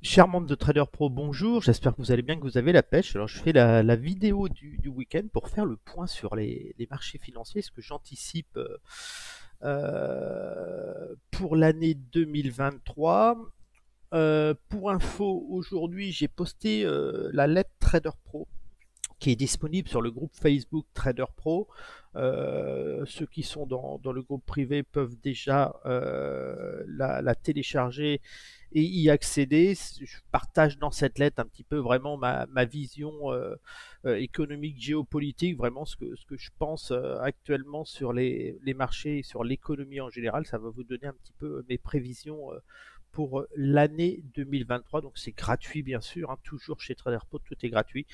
Chers membres de Trader Pro, bonjour, j'espère que vous allez bien, que vous avez la pêche. Alors je fais la vidéo du week-end pour faire le point sur les marchés financiers, ce que j'anticipe pour l'année 2023. Pour info, aujourd'hui j'ai posté la lettre Trader Pro qui est disponible sur le groupe Facebook Trader Pro. Ceux qui sont dans le groupe privé peuvent déjà la télécharger et y accéder. Je partage dans cette lettre un petit peu vraiment ma vision économique, géopolitique, vraiment ce que je pense actuellement sur les marchés et sur l'économie en général. Ça va vous donner un petit peu mes prévisions pour l'année 2023. Donc c'est gratuit bien sûr, hein, toujours chez Trader Pro, tout est gratuit.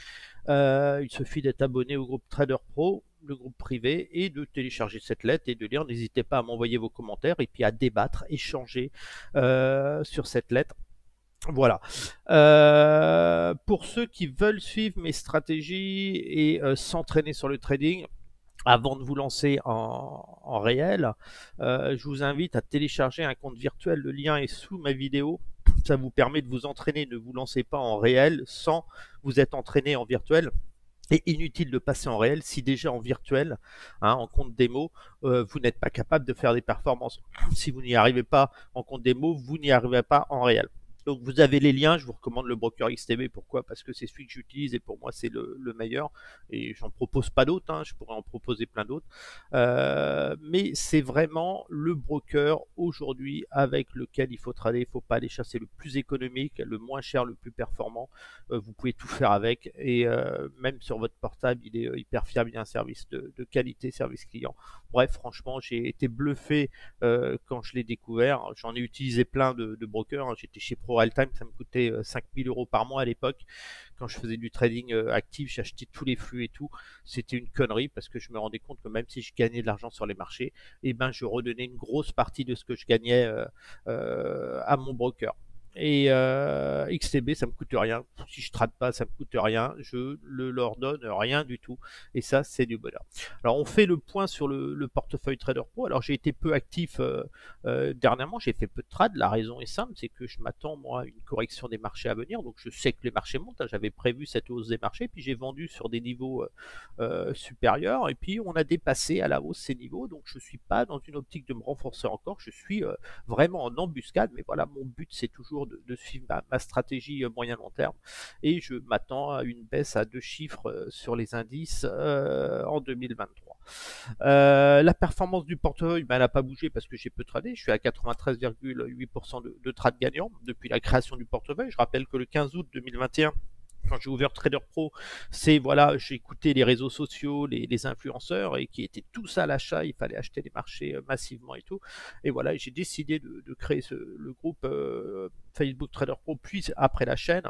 Il suffit d'être abonné au groupe Trader Pro, le groupe privé, et de télécharger cette lettre et de lire. N'hésitez pas à m'envoyer vos commentaires et puis à débattre, échanger sur cette lettre. Voilà. Pour ceux qui veulent suivre mes stratégies et s'entraîner sur le trading, avant de vous lancer en réel, je vous invite à télécharger un compte virtuel. Le lien est sous ma vidéo. Ça vous permet de vous entraîner. Ne vous lancez pas en réel sans vous être entraîné en virtuel. Et inutile de passer en réel si déjà en virtuel, hein, en compte démo, vous n'êtes pas capable de faire des performances. Si vous n'y arrivez pas en compte démo, vous n'y arrivez pas en réel. Donc vous avez les liens, je vous recommande le broker XTB. Pourquoi? Parce que c'est celui que j'utilise et pour moi c'est le meilleur. Et j'en propose pas d'autres, hein, je pourrais en proposer plein d'autres. Mais c'est vraiment le broker aujourd'hui avec lequel il faut trader. Il ne faut pas aller chasser le plus économique, le moins cher, le plus performant. Vous pouvez tout faire avec et même sur votre portable il est hyper fiable, il y a un service de qualité, service client. Bref, franchement j'ai été bluffé quand je l'ai découvert. J'en ai utilisé plein de brokers, hein. J'étais chez ProRealTime, ça me coûtait 5000 euros par mois à l'époque. Quand je faisais du trading actif, j'achetais tous les flux et tout. C'était une connerie parce que je me rendais compte que même si je gagnais de l'argent sur les marchés, eh ben, je redonnais une grosse partie de ce que je gagnais à mon broker. Et XTB, ça me coûte rien. Si je trade pas, ça me coûte rien. Je ne leur donne rien du tout. Et ça, c'est du bonheur. Alors, on fait le point sur le portefeuille Trader Pro. Alors, j'ai été peu actif dernièrement. J'ai fait peu de trades. La raison est simple, c'est que je m'attends, moi, à une correction des marchés à venir. Donc, je sais que les marchés montent, hein. J'avais prévu cette hausse des marchés. Puis, j'ai vendu sur des niveaux supérieurs. Et puis, on a dépassé à la hausse ces niveaux. Donc, je ne suis pas dans une optique de me renforcer encore. Je suis vraiment en embuscade. Mais voilà, mon but, c'est toujours de suivre ma stratégie moyen-long terme. Et je m'attends à une baisse à 2 chiffres sur les indices en 2023. La performance du portefeuille, ben, elle n'a pas bougé parce que j'ai peu tradé. Je suis à 93,8% de trades gagnants depuis la création du portefeuille. Je rappelle que le 15 août 2021, quand j'ai ouvert Trader Pro, c'est voilà, j'ai écouté les réseaux sociaux, les influenceurs et qui étaient tous à l'achat, il fallait acheter les marchés massivement et tout. Et voilà, j'ai décidé de créer le groupe Facebook Trader Pro, puis après la chaîne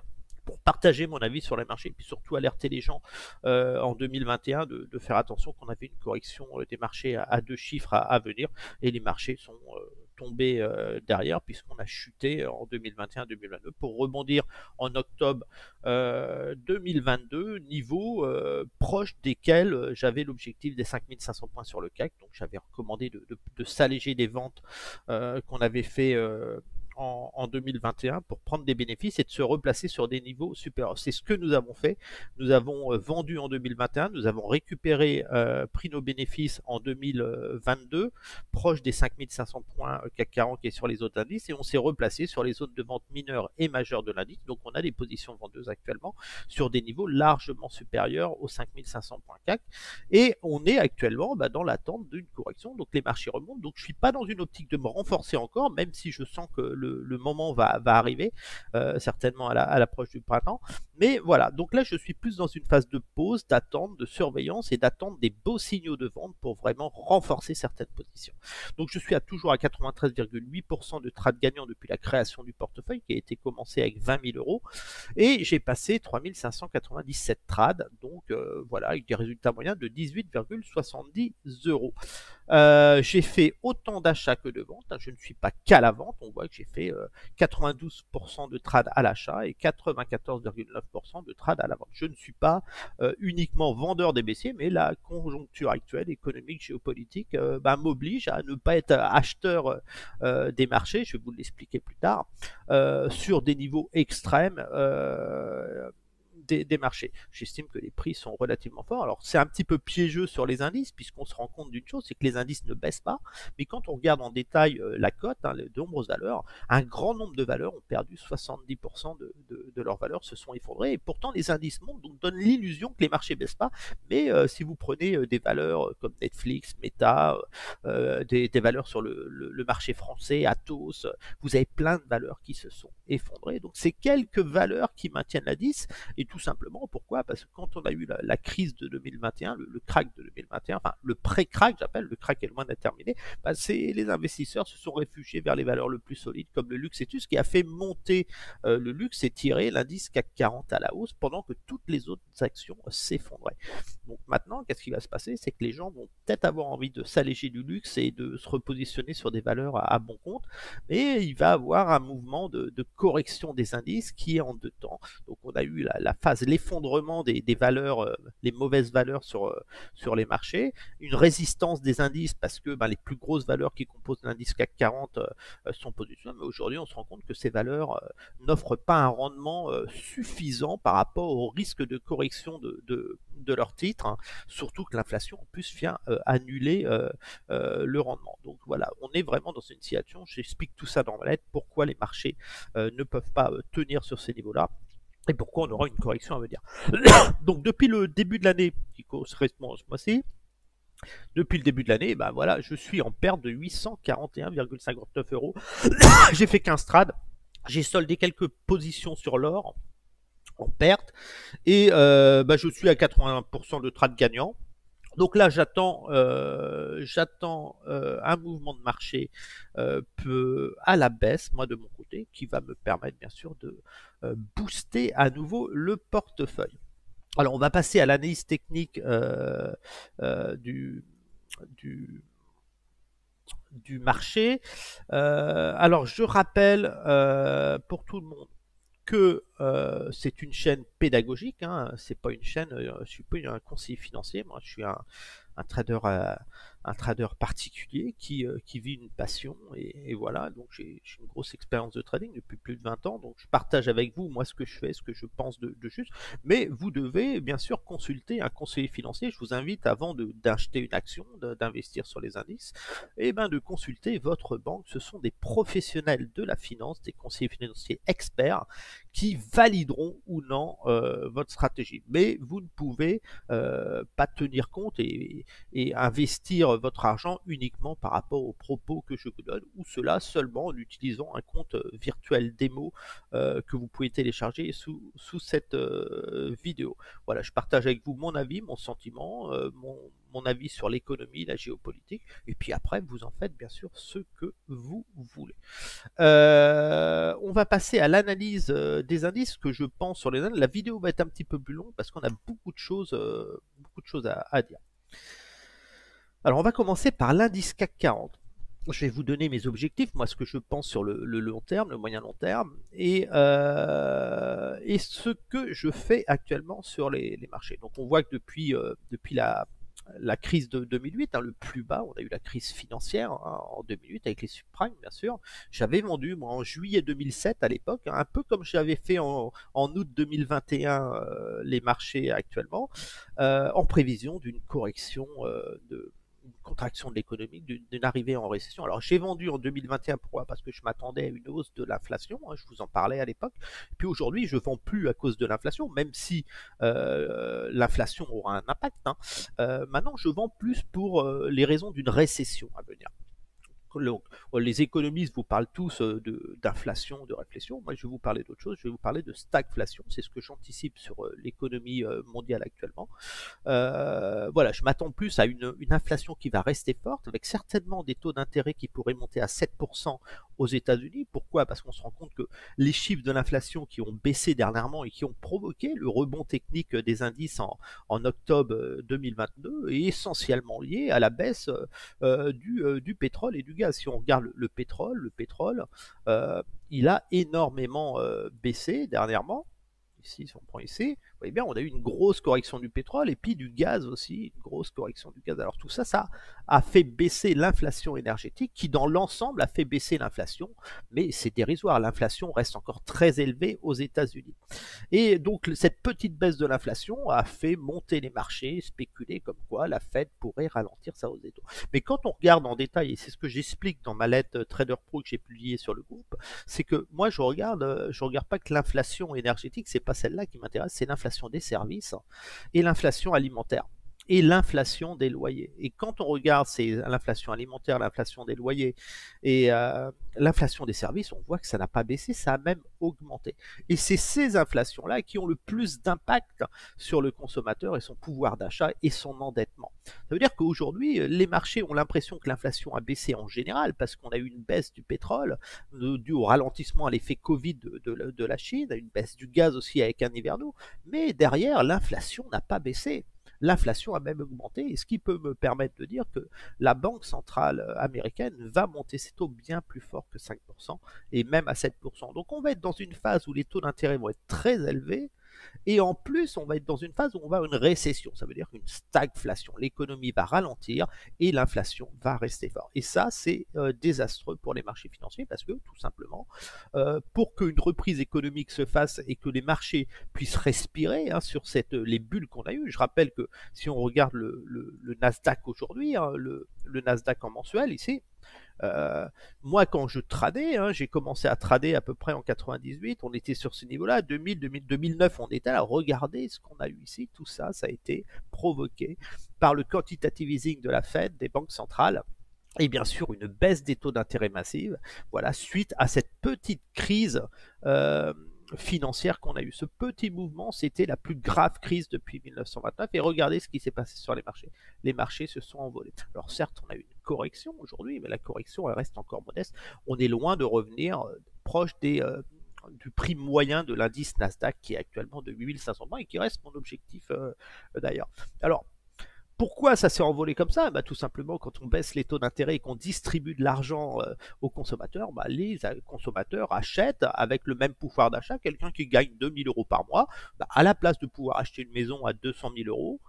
pour partager mon avis sur les marchés et puis surtout alerter les gens en 2021 de faire attention qu'on avait une correction des marchés à 2 chiffres à venir et les marchés sont tombés derrière puisqu'on a chuté en 2021-2022 pour rebondir en octobre 2022, niveau proche desquels j'avais l'objectif des 5500 points sur le CAC. Donc j'avais recommandé de s'alléger des ventes qu'on avait fait en 2021 pour prendre des bénéfices et de se replacer sur des niveaux supérieurs. C'est ce que nous avons fait. Nous avons vendu en 2021, nous avons récupéré, pris nos bénéfices en 2022, proche des 5500 points CAC 40 qui est sur les autres indices, et on s'est replacé sur les zones de vente mineures et majeures de l'indice. Donc on a des positions vendeuses actuellement sur des niveaux largement supérieurs aux 5500 points CAC, et on est actuellement dans l'attente d'une correction. Donc les marchés remontent. Donc je ne suis pas dans une optique de me renforcer encore, même si je sens que le moment va arriver, certainement à l'approche du printemps. Mais voilà, donc là je suis plus dans une phase de pause, d'attente, de surveillance et d'attente des beaux signaux de vente pour vraiment renforcer certaines positions. Donc je suis toujours à 93,8% de trades gagnants depuis la création du portefeuille qui a été commencé avec 20 000 euros et j'ai passé 3597 trades, donc voilà, avec des résultats moyens de 18,70 euros. J'ai fait autant d'achats que de ventes, hein. Je ne suis pas qu'à la vente, on voit que j'ai fait 92% de trades à l'achat et 94,9% de trades à la vente. Je ne suis pas uniquement vendeur des baissiers, mais la conjoncture actuelle, économique, géopolitique, m'oblige à ne pas être acheteur des marchés, je vais vous l'expliquer plus tard, sur des niveaux extrêmes. Des marchés. J'estime que les prix sont relativement forts. Alors c'est un petit peu piégeux sur les indices puisqu'on se rend compte d'une chose, c'est que les indices ne baissent pas, mais quand on regarde en détail la cote, de nombreuses valeurs, un grand nombre de valeurs ont perdu 70% de leurs valeurs, se sont effondrées, et pourtant les indices montent, donc donnent l'illusion que les marchés baissent pas, mais si vous prenez des valeurs comme Netflix, Meta, des valeurs sur le marché français, Atos, vous avez plein de valeurs qui se sont effondrées, donc c'est quelques valeurs qui maintiennent l'indice, et tout simplement, pourquoi? Parce que quand on a eu la crise de 2021, le crack de 2021, enfin le pré-crack, j'appelle, le crack est loin d'être terminé, les investisseurs se sont réfugiés vers les valeurs le plus solides comme le luxe et tout, ce qui a fait monter le luxe et tirer l'indice CAC 40 à la hausse pendant que toutes les autres actions s'effondraient. Donc maintenant, qu'est-ce qui va se passer? C'est que les gens vont peut-être avoir envie de s'alléger du luxe et de se repositionner sur des valeurs à bon compte, mais il va avoir un mouvement de correction des indices qui est en deux temps. Donc on a eu la phase, l'effondrement des valeurs, les mauvaises valeurs sur les marchés, une résistance des indices parce que les plus grosses valeurs qui composent l'indice CAC 40 sont positionnées, mais aujourd'hui on se rend compte que ces valeurs n'offrent pas un rendement suffisant par rapport au risque de correction de leurs titres, hein, surtout que l'inflation en plus vient annuler le rendement. Donc voilà, on est vraiment dans une situation, j'explique tout ça dans ma lettre, pourquoi les marchés ne peuvent pas tenir sur ces niveaux-là, et pourquoi on aura une correction à venir. Donc depuis le début de l'année, qui correspond à ce mois-ci, depuis le début de l'année, voilà, je suis en perte de 841,59 euros. J'ai fait 15 trades, j'ai soldé quelques positions sur l'or en perte, et je suis à 80% de trades gagnants. Donc là, j'attends un mouvement de marché à la baisse, moi de mon côté, qui va me permettre bien sûr de booster à nouveau le portefeuille. Alors on va passer à l'analyse technique du marché. Alors je rappelle pour tout le monde que c'est une chaîne pédagogique, hein, c'est pas une chaîne, je suis pas un conseiller financier, moi je suis un trader particulier qui vit une passion, et voilà, donc j'ai une grosse expérience de trading depuis plus de 20 ans, donc je partage avec vous moi ce que je fais, ce que je pense de juste, mais vous devez bien sûr consulter un conseiller financier. Je vous invite, avant d'acheter une action, d'investir sur les indices, et de consulter votre banque. Ce sont des professionnels de la finance, des conseillers financiers experts qui valideront ou non votre stratégie, mais vous ne pouvez pas tenir compte et investir votre argent uniquement par rapport aux propos que je vous donne, ou cela seulement en utilisant un compte virtuel démo que vous pouvez télécharger sous cette vidéo. Voilà, je partage avec vous mon avis, mon sentiment, mon avis sur l'économie, la géopolitique, et puis après vous en faites bien sûr ce que vous voulez. On va passer à l'analyse des indices, que je pense sur les indices. La vidéo va être un petit peu plus longue parce qu'on a beaucoup de choses à dire. Alors on va commencer par l'indice CAC 40. Je vais vous donner mes objectifs, moi ce que je pense sur le long terme, le moyen long terme, et ce que je fais actuellement sur les marchés. Donc on voit que depuis la crise de 2008, le plus bas, on a eu la crise financière en 2008 avec les subprimes bien sûr. J'avais vendu moi en juillet 2007 à l'époque, un peu comme j'avais fait en août 2021 les marchés actuellement, en prévision d'une correction une contraction de l'économie, d'une arrivée en récession. Alors j'ai vendu en 2021, pourquoi? Parce que je m'attendais à une hausse de l'inflation, hein, je vous en parlais à l'époque. Puis aujourd'hui, je ne vends plus à cause de l'inflation, même si l'inflation aura un impact, hein. Maintenant, je vends plus pour les raisons d'une récession à venir. Les économistes vous parlent tous d'inflation, de réflation. Moi, je vais vous parler d'autre chose. Je vais vous parler de stagflation. C'est ce que j'anticipe sur l'économie mondiale actuellement. Voilà, je m'attends plus à une inflation qui va rester forte, avec certainement des taux d'intérêt qui pourraient monter à 7% aux États-Unis. Pourquoi? Parce qu'on se rend compte que les chiffres de l'inflation qui ont baissé dernièrement et qui ont provoqué le rebond technique des indices en octobre 2022 est essentiellement lié à la baisse du pétrole et du gaz. gaz. Si on regarde le pétrole, il a énormément baissé dernièrement. Ici, si on prend ici, vous voyez bien, on a eu une grosse correction du pétrole et puis du gaz aussi, une grosse correction du gaz. Alors tout ça, ça a fait baisser l'inflation énergétique qui, dans l'ensemble, a fait baisser l'inflation, mais c'est dérisoire. L'inflation reste encore très élevée aux États-Unis. Et donc cette petite baisse de l'inflation a fait monter les marchés, spéculer comme quoi la Fed pourrait ralentir sa hausse des taux. Mais quand on regarde en détail, et c'est ce que j'explique dans ma lettre Trader Pro que j'ai publiée sur le groupe, c'est que moi je regarde pas que l'inflation énergétique, c'est pas celle-là qui m'intéresse, c'est l'inflation des services et l'inflation alimentaire et l'inflation des loyers. Et quand on regarde l'inflation alimentaire, l'inflation des loyers et l'inflation des services, on voit que ça n'a pas baissé, ça a même augmenté. Et c'est ces inflations-là qui ont le plus d'impact sur le consommateur et son pouvoir d'achat et son endettement. Ça veut dire qu'aujourd'hui, les marchés ont l'impression que l'inflation a baissé en général parce qu'on a eu une baisse du pétrole due au ralentissement à l'effet Covid de la Chine, une baisse du gaz aussi avec un hiverno, mais derrière, l'inflation n'a pas baissé. L'inflation a même augmenté, et ce qui peut me permettre de dire que la Banque centrale américaine va monter ses taux bien plus fort que 5%, et même à 7%. Donc on va être dans une phase où les taux d'intérêt vont être très élevés, et en plus, on va être dans une phase où on va avoir une récession. Ça veut dire une stagflation. L'économie va ralentir et l'inflation va rester forte. Et ça, c'est désastreux pour les marchés financiers parce que, tout simplement, pour qu'une reprise économique se fasse et que les marchés puissent respirer sur les bulles qu'on a eues, je rappelle que si on regarde le Nasdaq aujourd'hui, le Nasdaq en mensuel ici, moi, quand je tradais, j'ai commencé à trader à peu près en 98, on était sur ce niveau-là, 2000, 2009, on était là, regardez ce qu'on a eu ici, tout ça, ça a été provoqué par le quantitative easing de la Fed, des banques centrales, et bien sûr une baisse des taux d'intérêt massive, voilà, suite à cette petite crise financière qu'on a eue. Ce petit mouvement, c'était la plus grave crise depuis 1929, et regardez ce qui s'est passé sur les marchés. Les marchés se sont envolés. Alors certes, on a eu une correction aujourd'hui, mais la correction, elle reste encore modeste. On est loin de revenir proche du prix moyen de l'indice Nasdaq qui est actuellement de 8500 points et qui reste mon objectif d'ailleurs. Alors, pourquoi ça s'est envolé comme ça? Tout simplement, quand on baisse les taux d'intérêt et qu'on distribue de l'argent aux consommateurs, les consommateurs achètent avec le même pouvoir d'achat. Quelqu'un qui gagne 2000 euros par mois, à la place de pouvoir acheter une maison à 200 000 euros,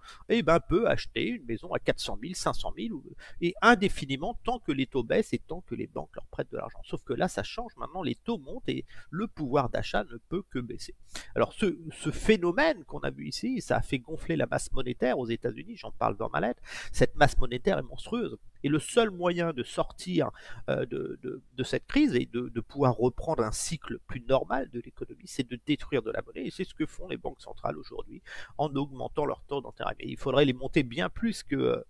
peut acheter une maison à 400 000, 500 000, et indéfiniment tant que les taux baissent et tant que les banques leur prêtent de l'argent. Sauf que là, ça change. Maintenant, les taux montent et le pouvoir d'achat ne peut que baisser. Alors, ce phénomène qu'on a vu ici, ça a fait gonfler la masse monétaire aux États-Unis. J'en parle dans ma lettre. Cette masse monétaire est monstrueuse. Et le seul moyen de sortir de cette crise et de pouvoir reprendre un cycle plus normal de l'économie, c'est de détruire de la monnaie. Et c'est ce que font les banques centrales aujourd'hui en augmentant leur taux d'intérêt. Mais il faudrait les monter bien plus que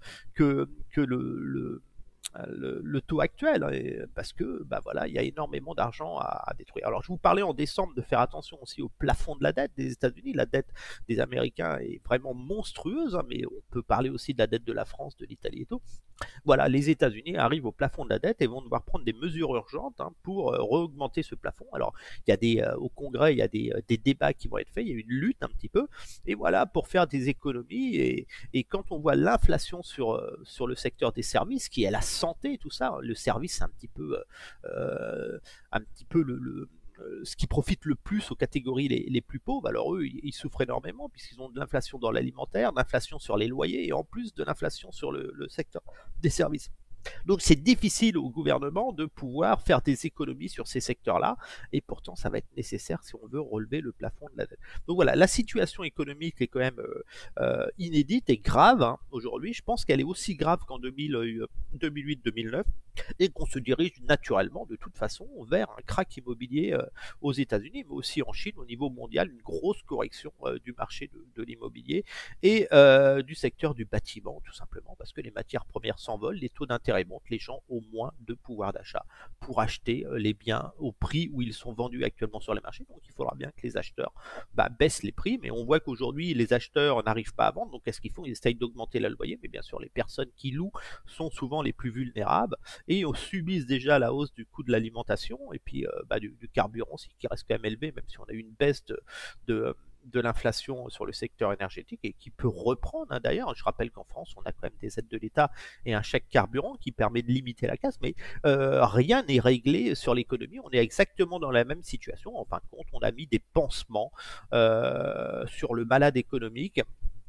le taux actuel, parce que voilà, il y a énormément d'argent à détruire. Alors je vous parlais en décembre de faire attention aussi au plafond de la dette des États-Unis. La dette des Américains est vraiment monstrueuse, mais on peut parler aussi de la dette de la France, de l'Italie et tout. Voilà, les États-Unis arrivent au plafond de la dette et vont devoir prendre des mesures urgentes pour réaugmenter ce plafond. Alors, il y a au Congrès, il y a des débats qui vont être faits, il y a une lutte un petit peu, et voilà, pour faire des économies. Et quand on voit l'inflation sur le secteur des services, qui est la santé, tout ça, le service, c'est un petit peu ce qui profite le plus aux catégories les plus pauvres. Alors eux, ils souffrent énormément puisqu'ils ont de l'inflation dans l'alimentaire, de l'inflation sur les loyers et en plus de l'inflation sur le secteur des services. Donc c'est difficile au gouvernement de pouvoir faire des économies sur ces secteurs-là, et pourtant ça va être nécessaire si on veut relever le plafond de la dette. Donc voilà, la situation économique est quand même inédite et grave aujourd'hui. Je pense qu'elle est aussi grave qu'en 2008-2009, et qu'on se dirige naturellement de toute façon vers un krach immobilier aux États-Unis, mais aussi en Chine au niveau mondial, une grosse correction du marché de l'immobilier et du secteur du bâtiment, tout simplement parce que les matières premières s'envolent, les taux d'intérêt montent, les gens ont moins de pouvoir d'achat pour acheter les biens au prix où ils sont vendus actuellement sur les marchés. Donc il faudra bien que les acheteurs baissent les prix, mais on voit qu'aujourd'hui les acheteurs n'arrivent pas à vendre, donc qu'est-ce qu'ils font? Ils essayent d'augmenter le loyer, mais bien sûr les personnes qui louent sont souvent les plus vulnérables et subissent déjà la hausse du coût de l'alimentation et puis du carburant qui reste quand même élevé, même si on a eu une baisse de l'inflation sur le secteur énergétique et qui peut reprendre, hein, d'ailleurs. Je rappelle qu'en France, on a quand même des aides de l'État et un chèque carburant qui permet de limiter la casse, mais rien n'est réglé sur l'économie. On est exactement dans la même situation. En fin de compte, on a mis des pansements sur le malade économique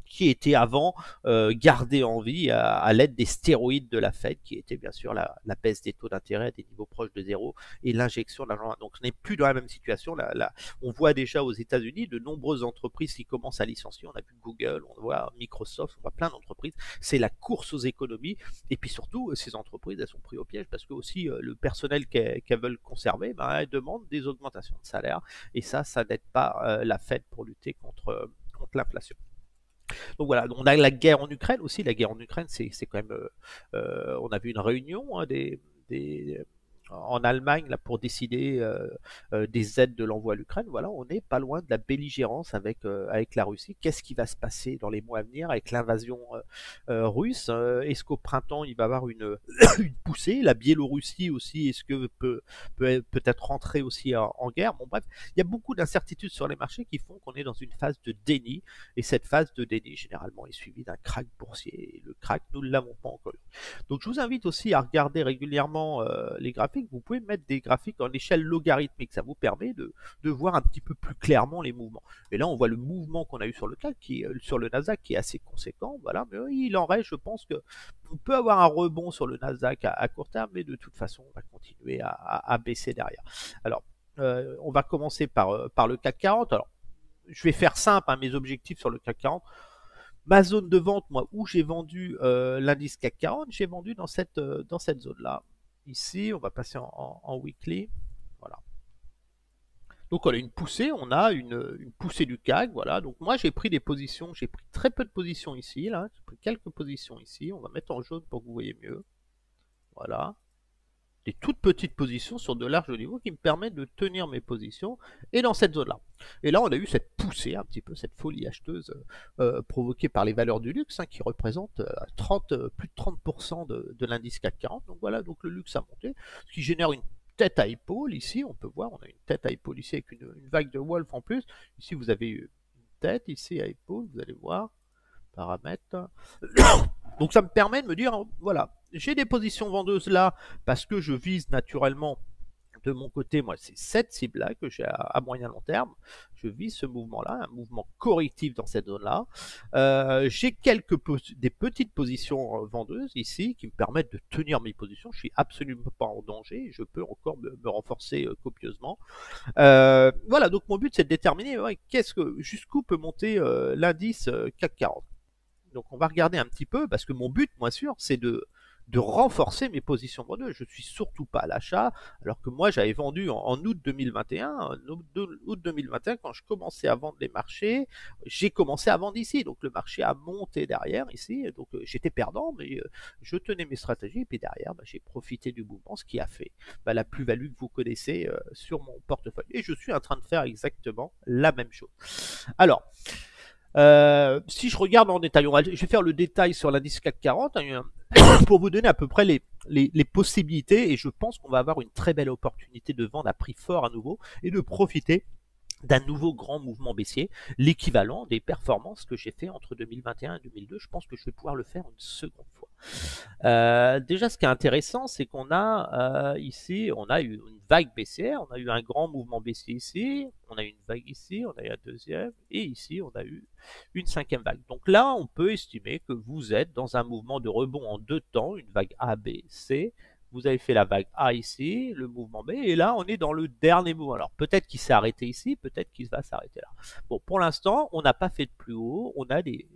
qui était avant gardé en vie à l'aide des stéroïdes de la Fed, qui était bien sûr la baisse des taux d'intérêt à des niveaux proches de zéro et l'injection d'argent. Donc on n'est plus dans la même situation. Là, on voit déjà aux États-Unis de nombreuses entreprises qui commencent à licencier. On a vu Google, on voit Microsoft, on voit plein d'entreprises. C'est la course aux économies. Et puis surtout, ces entreprises, elles sont prises au piège parce que aussi le personnel qu'elles veulent conserver, ben, elles demandent des augmentations de salaire. Et ça n'aide pas la Fed pour lutter contre l'inflation. Donc voilà, on a la guerre en Ukraine aussi. La guerre en Ukraine, c'est quand même. On a vu une réunion, hein, en Allemagne là, pour décider des aides de l'envoi à l'Ukraine. Voilà, on n'est pas loin de la belligérance avec la Russie. Qu'est-ce qui va se passer dans les mois à venir avec l'invasion russe? Est-ce qu'au printemps, il va y avoir une poussée? La Biélorussie aussi, est-ce que peut-être rentrer aussi en guerre? Bon bref, il y a beaucoup d'incertitudes sur les marchés qui font qu'on est dans une phase de déni. Et cette phase de déni, généralement, est suivie d'un crack boursier. Et le crack, nous ne l'avons pas encore eu. Donc je vous invite aussi à regarder régulièrement les graphiques. Vous pouvez mettre des graphiques en échelle logarithmique. Ça vous permet de voir un petit peu plus clairement les mouvements. Et là, on voit le mouvement qu'on a eu sur le CAC, sur le Nasdaq, qui est assez conséquent. Voilà, mais il en reste, je pense que on peut avoir un rebond sur le Nasdaq à court terme, mais de toute façon, on va continuer à baisser derrière. Alors, on va commencer par le CAC 40. Alors, je vais faire simple, hein, mes objectifs sur le CAC 40. Ma zone de vente, moi, où j'ai vendu l'indice CAC 40, j'ai vendu dans cette zone-là. Ici, on va passer en weekly. Voilà. Donc on a une poussée, on a une poussée du CAC, voilà. Donc moi j'ai pris des positions, j'ai pris très peu de positions ici, là. J'ai pris quelques positions ici. On va mettre en jaune pour que vous voyez mieux. Voilà. Des toutes petites positions sur de larges niveaux qui me permettent de tenir mes positions et dans cette zone là. Et là on a eu cette poussée, un petit peu cette folie acheteuse provoquée par les valeurs du luxe, hein, qui représentent plus de 30% de l'indice CAC 40. Donc voilà, donc le luxe a monté, ce qui génère une tête à épaule ici. On peut voir, on a une tête à épaule ici avec une vague de Wolf en plus. Ici vous avez une tête ici à épaule, vous allez voir, paramètres. Donc ça me permet de me dire, voilà, j'ai des positions vendeuses là parce que je vise naturellement de mon côté, moi, c'est cette cible-là que j'ai à moyen long terme. Je vise ce mouvement-là, un mouvement correctif dans cette zone-là. J'ai des petites positions vendeuses ici qui me permettent de tenir mes positions. Je suis absolument pas en danger. Je peux encore me renforcer copieusement. Voilà, donc mon but c'est de déterminer jusqu'où peut monter l'indice CAC 40. Donc on va regarder un petit peu, parce que mon but, moi sûr, c'est de renforcer mes positions vendeuses. Je ne suis surtout pas à l'achat, alors que moi j'avais vendu en août 2021. En août 2021, quand je commençais à vendre les marchés, j'ai commencé à vendre ici. Donc le marché a monté derrière ici. Donc j'étais perdant, mais je tenais mes stratégies. Et puis derrière, j'ai profité du mouvement, ce qui a fait la plus-value que vous connaissez sur mon portefeuille. Et je suis en train de faire exactement la même chose. Alors, si je regarde en détail, je vais faire le détail sur l'indice CAC 40 hein, pour vous donner à peu près les possibilités, et je pense qu'on va avoir une très belle opportunité de vendre à prix fort à nouveau et de profiter d'un nouveau grand mouvement baissier, l'équivalent des performances que j'ai fait entre 2021 et 2002. Je pense que je vais pouvoir le faire une seconde fois. Déjà, ce qui est intéressant, c'est qu'on a ici, on a eu une vague baissière, on a eu un grand mouvement baissier ici, on a eu une vague ici, on a eu un deuxième, et ici, on a eu une cinquième vague. Donc là, on peut estimer que vous êtes dans un mouvement de rebond en deux temps, une vague A, B, C. Vous avez fait la vague A ici, le mouvement B, et là on est dans le dernier mouvement. Alors peut-être qu'il s'est arrêté ici, peut-être qu'il va s'arrêter là. Bon, pour l'instant, on n'a pas fait de plus haut, on a des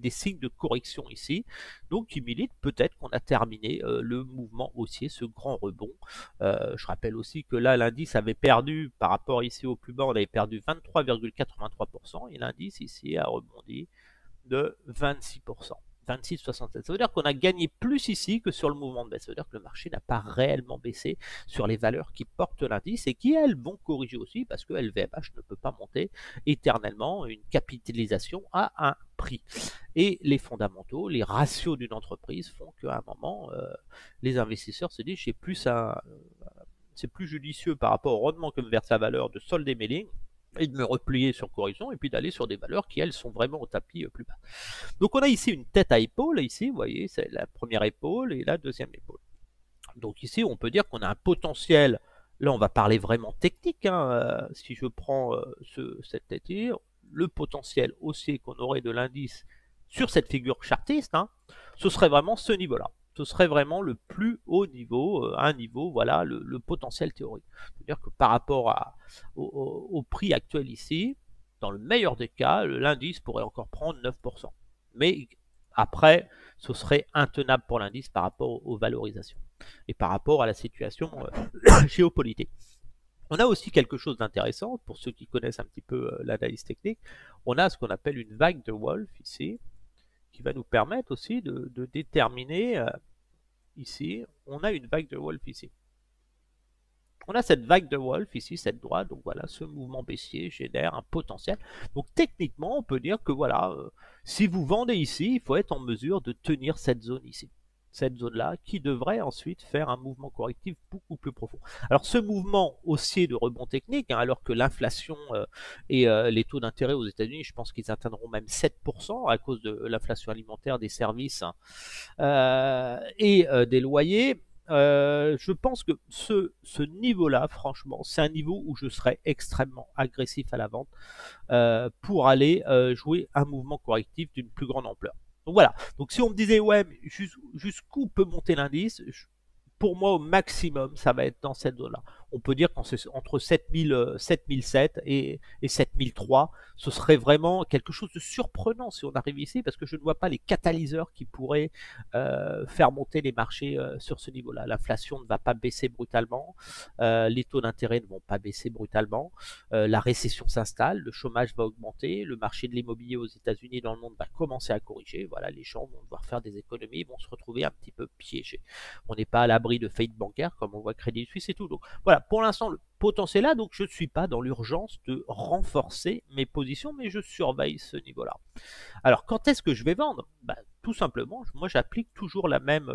signes de correction ici, donc qui militent peut-être qu'on a terminé le mouvement haussier, ce grand rebond. Je rappelle aussi que là l'indice avait perdu, par rapport ici au plus bas, on avait perdu 23,83%, et l'indice ici a rebondi de 26%. 26,67. Ça veut dire qu'on a gagné plus ici que sur le mouvement de baisse. Ça veut dire que le marché n'a pas réellement baissé sur les valeurs qui portent l'indice et qui, elles, vont corriger aussi parce que LVMH ne peut pas monter éternellement une capitalisation à un prix. Et les fondamentaux, les ratios d'une entreprise font qu'à un moment, les investisseurs se disent c'est plus judicieux par rapport au rendement que me verse la valeur de solder mes lignes et de me replier sur correction et puis d'aller sur des valeurs qui elles sont vraiment au tapis plus bas. Donc on a ici une tête à épaule, ici vous voyez c'est la première épaule et la deuxième épaule. Donc ici on peut dire qu'on a un potentiel, là on va parler vraiment technique, hein, si je prends cette tête hier, le potentiel haussier qu'on aurait de l'indice sur cette figure chartiste, hein, ce serait vraiment ce niveau-là. Ce serait vraiment le plus haut niveau, un niveau, voilà, le potentiel théorique. C'est-à-dire que par rapport au prix actuel ici, dans le meilleur des cas, l'indice pourrait encore prendre 9%. Mais après, ce serait intenable pour l'indice par rapport aux valorisations et par rapport à la situation géopolitique. On a aussi quelque chose d'intéressant, pour ceux qui connaissent un petit peu l'analyse technique, on a ce qu'on appelle une vague de Wolff ici, qui va nous permettre aussi de déterminer, ici, on a une vague de Wolff ici. On a cette vague de Wolff ici, cette droite, donc voilà, ce mouvement baissier génère un potentiel. Donc techniquement, on peut dire que voilà, si vous vendez ici, il faut être en mesure de tenir cette zone ici. Cette zone-là, qui devrait ensuite faire un mouvement correctif beaucoup plus profond. Alors ce mouvement haussier de rebond technique, hein, alors que l'inflation et les taux d'intérêt aux États-Unis, je pense qu'ils atteindront même 7% à cause de l'inflation alimentaire, des services et des loyers, je pense que ce niveau-là, franchement, c'est un niveau où je serais extrêmement agressif à la vente pour aller jouer un mouvement correctif d'une plus grande ampleur. Donc voilà. Donc si on me disait, ouais, jusqu'où peut monter l'indice, pour moi, au maximum, ça va être dans cette zone-là. On peut dire qu'entre 7007 et 7003, ce serait vraiment quelque chose de surprenant si on arrive ici, parce que je ne vois pas les catalyseurs qui pourraient faire monter les marchés sur ce niveau-là. L'inflation ne va pas baisser brutalement, les taux d'intérêt ne vont pas baisser brutalement, la récession s'installe, le chômage va augmenter, le marché de l'immobilier aux États-Unis et dans le monde va commencer à corriger. Voilà, les gens vont devoir faire des économies, vont se retrouver un petit peu piégés. On n'est pas à l'abri de faillite bancaire comme on voit Crédit Suisse et tout. Donc voilà, pour l'instant le potentiel est là, donc je ne suis pas dans l'urgence de renforcer mes positions, mais je surveille ce niveau-là. Alors quand est-ce que je vais vendre? Tout simplement, moi j'applique toujours la même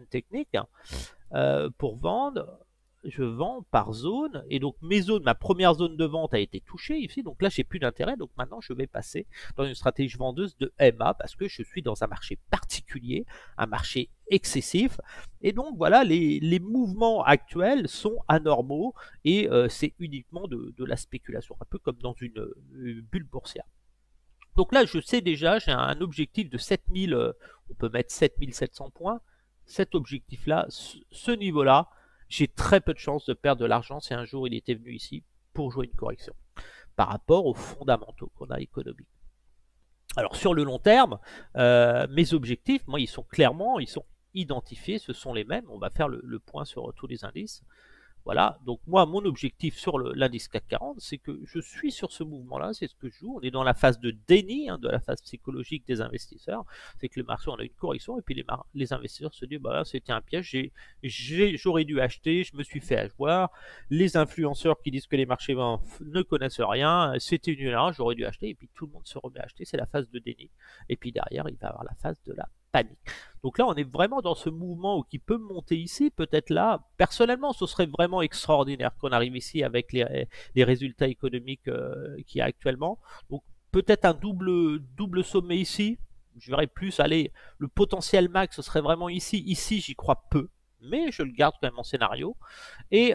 technique, hein. Pour vendre, je vends par zone, et donc mes zones, ma première zone de vente a été touchée ici, donc là j'ai plus d'intérêt, donc maintenant je vais passer dans une stratégie vendeuse de MA, parce que je suis dans un marché particulier, un marché excessif, et donc voilà, les mouvements actuels sont anormaux, et c'est uniquement de la spéculation, un peu comme dans une bulle boursière. Donc là, je sais déjà, j'ai un objectif de 7000, on peut mettre 7700 points. Cet objectif-là, ce niveau-là, j'ai très peu de chances de perdre de l'argent si un jour il était venu ici pour jouer une correction par rapport aux fondamentaux qu'on a économiques. Alors sur le long terme, mes objectifs, moi, ils sont identifiés, ce sont les mêmes. On va faire le point sur tous les indices. Voilà, donc moi, mon objectif sur l'indice CAC 40, c'est que je suis sur ce mouvement-là, c'est ce que je joue. On est dans la phase de déni, hein, de la phase psychologique des investisseurs. C'est que le marché, on a une correction, et puis les investisseurs se disent, bah, c'était un piège, j'aurais dû acheter, je me suis fait avoir. Les influenceurs qui disent que les marchés ne connaissent rien, c'était une erreur, j'aurais dû acheter, et puis tout le monde se remet à acheter, c'est la phase de déni. Et puis derrière, il va y avoir la phase de la panique. Donc là, on est vraiment dans ce mouvement qui peut monter ici, peut-être là. Personnellement, ce serait vraiment extraordinaire qu'on arrive ici avec les résultats économiques qu'il y a actuellement. Donc peut-être un double sommet ici. Je verrais plus, allez, le potentiel max, ce serait vraiment ici. Ici, j'y crois peu, mais je le garde quand même en scénario. Et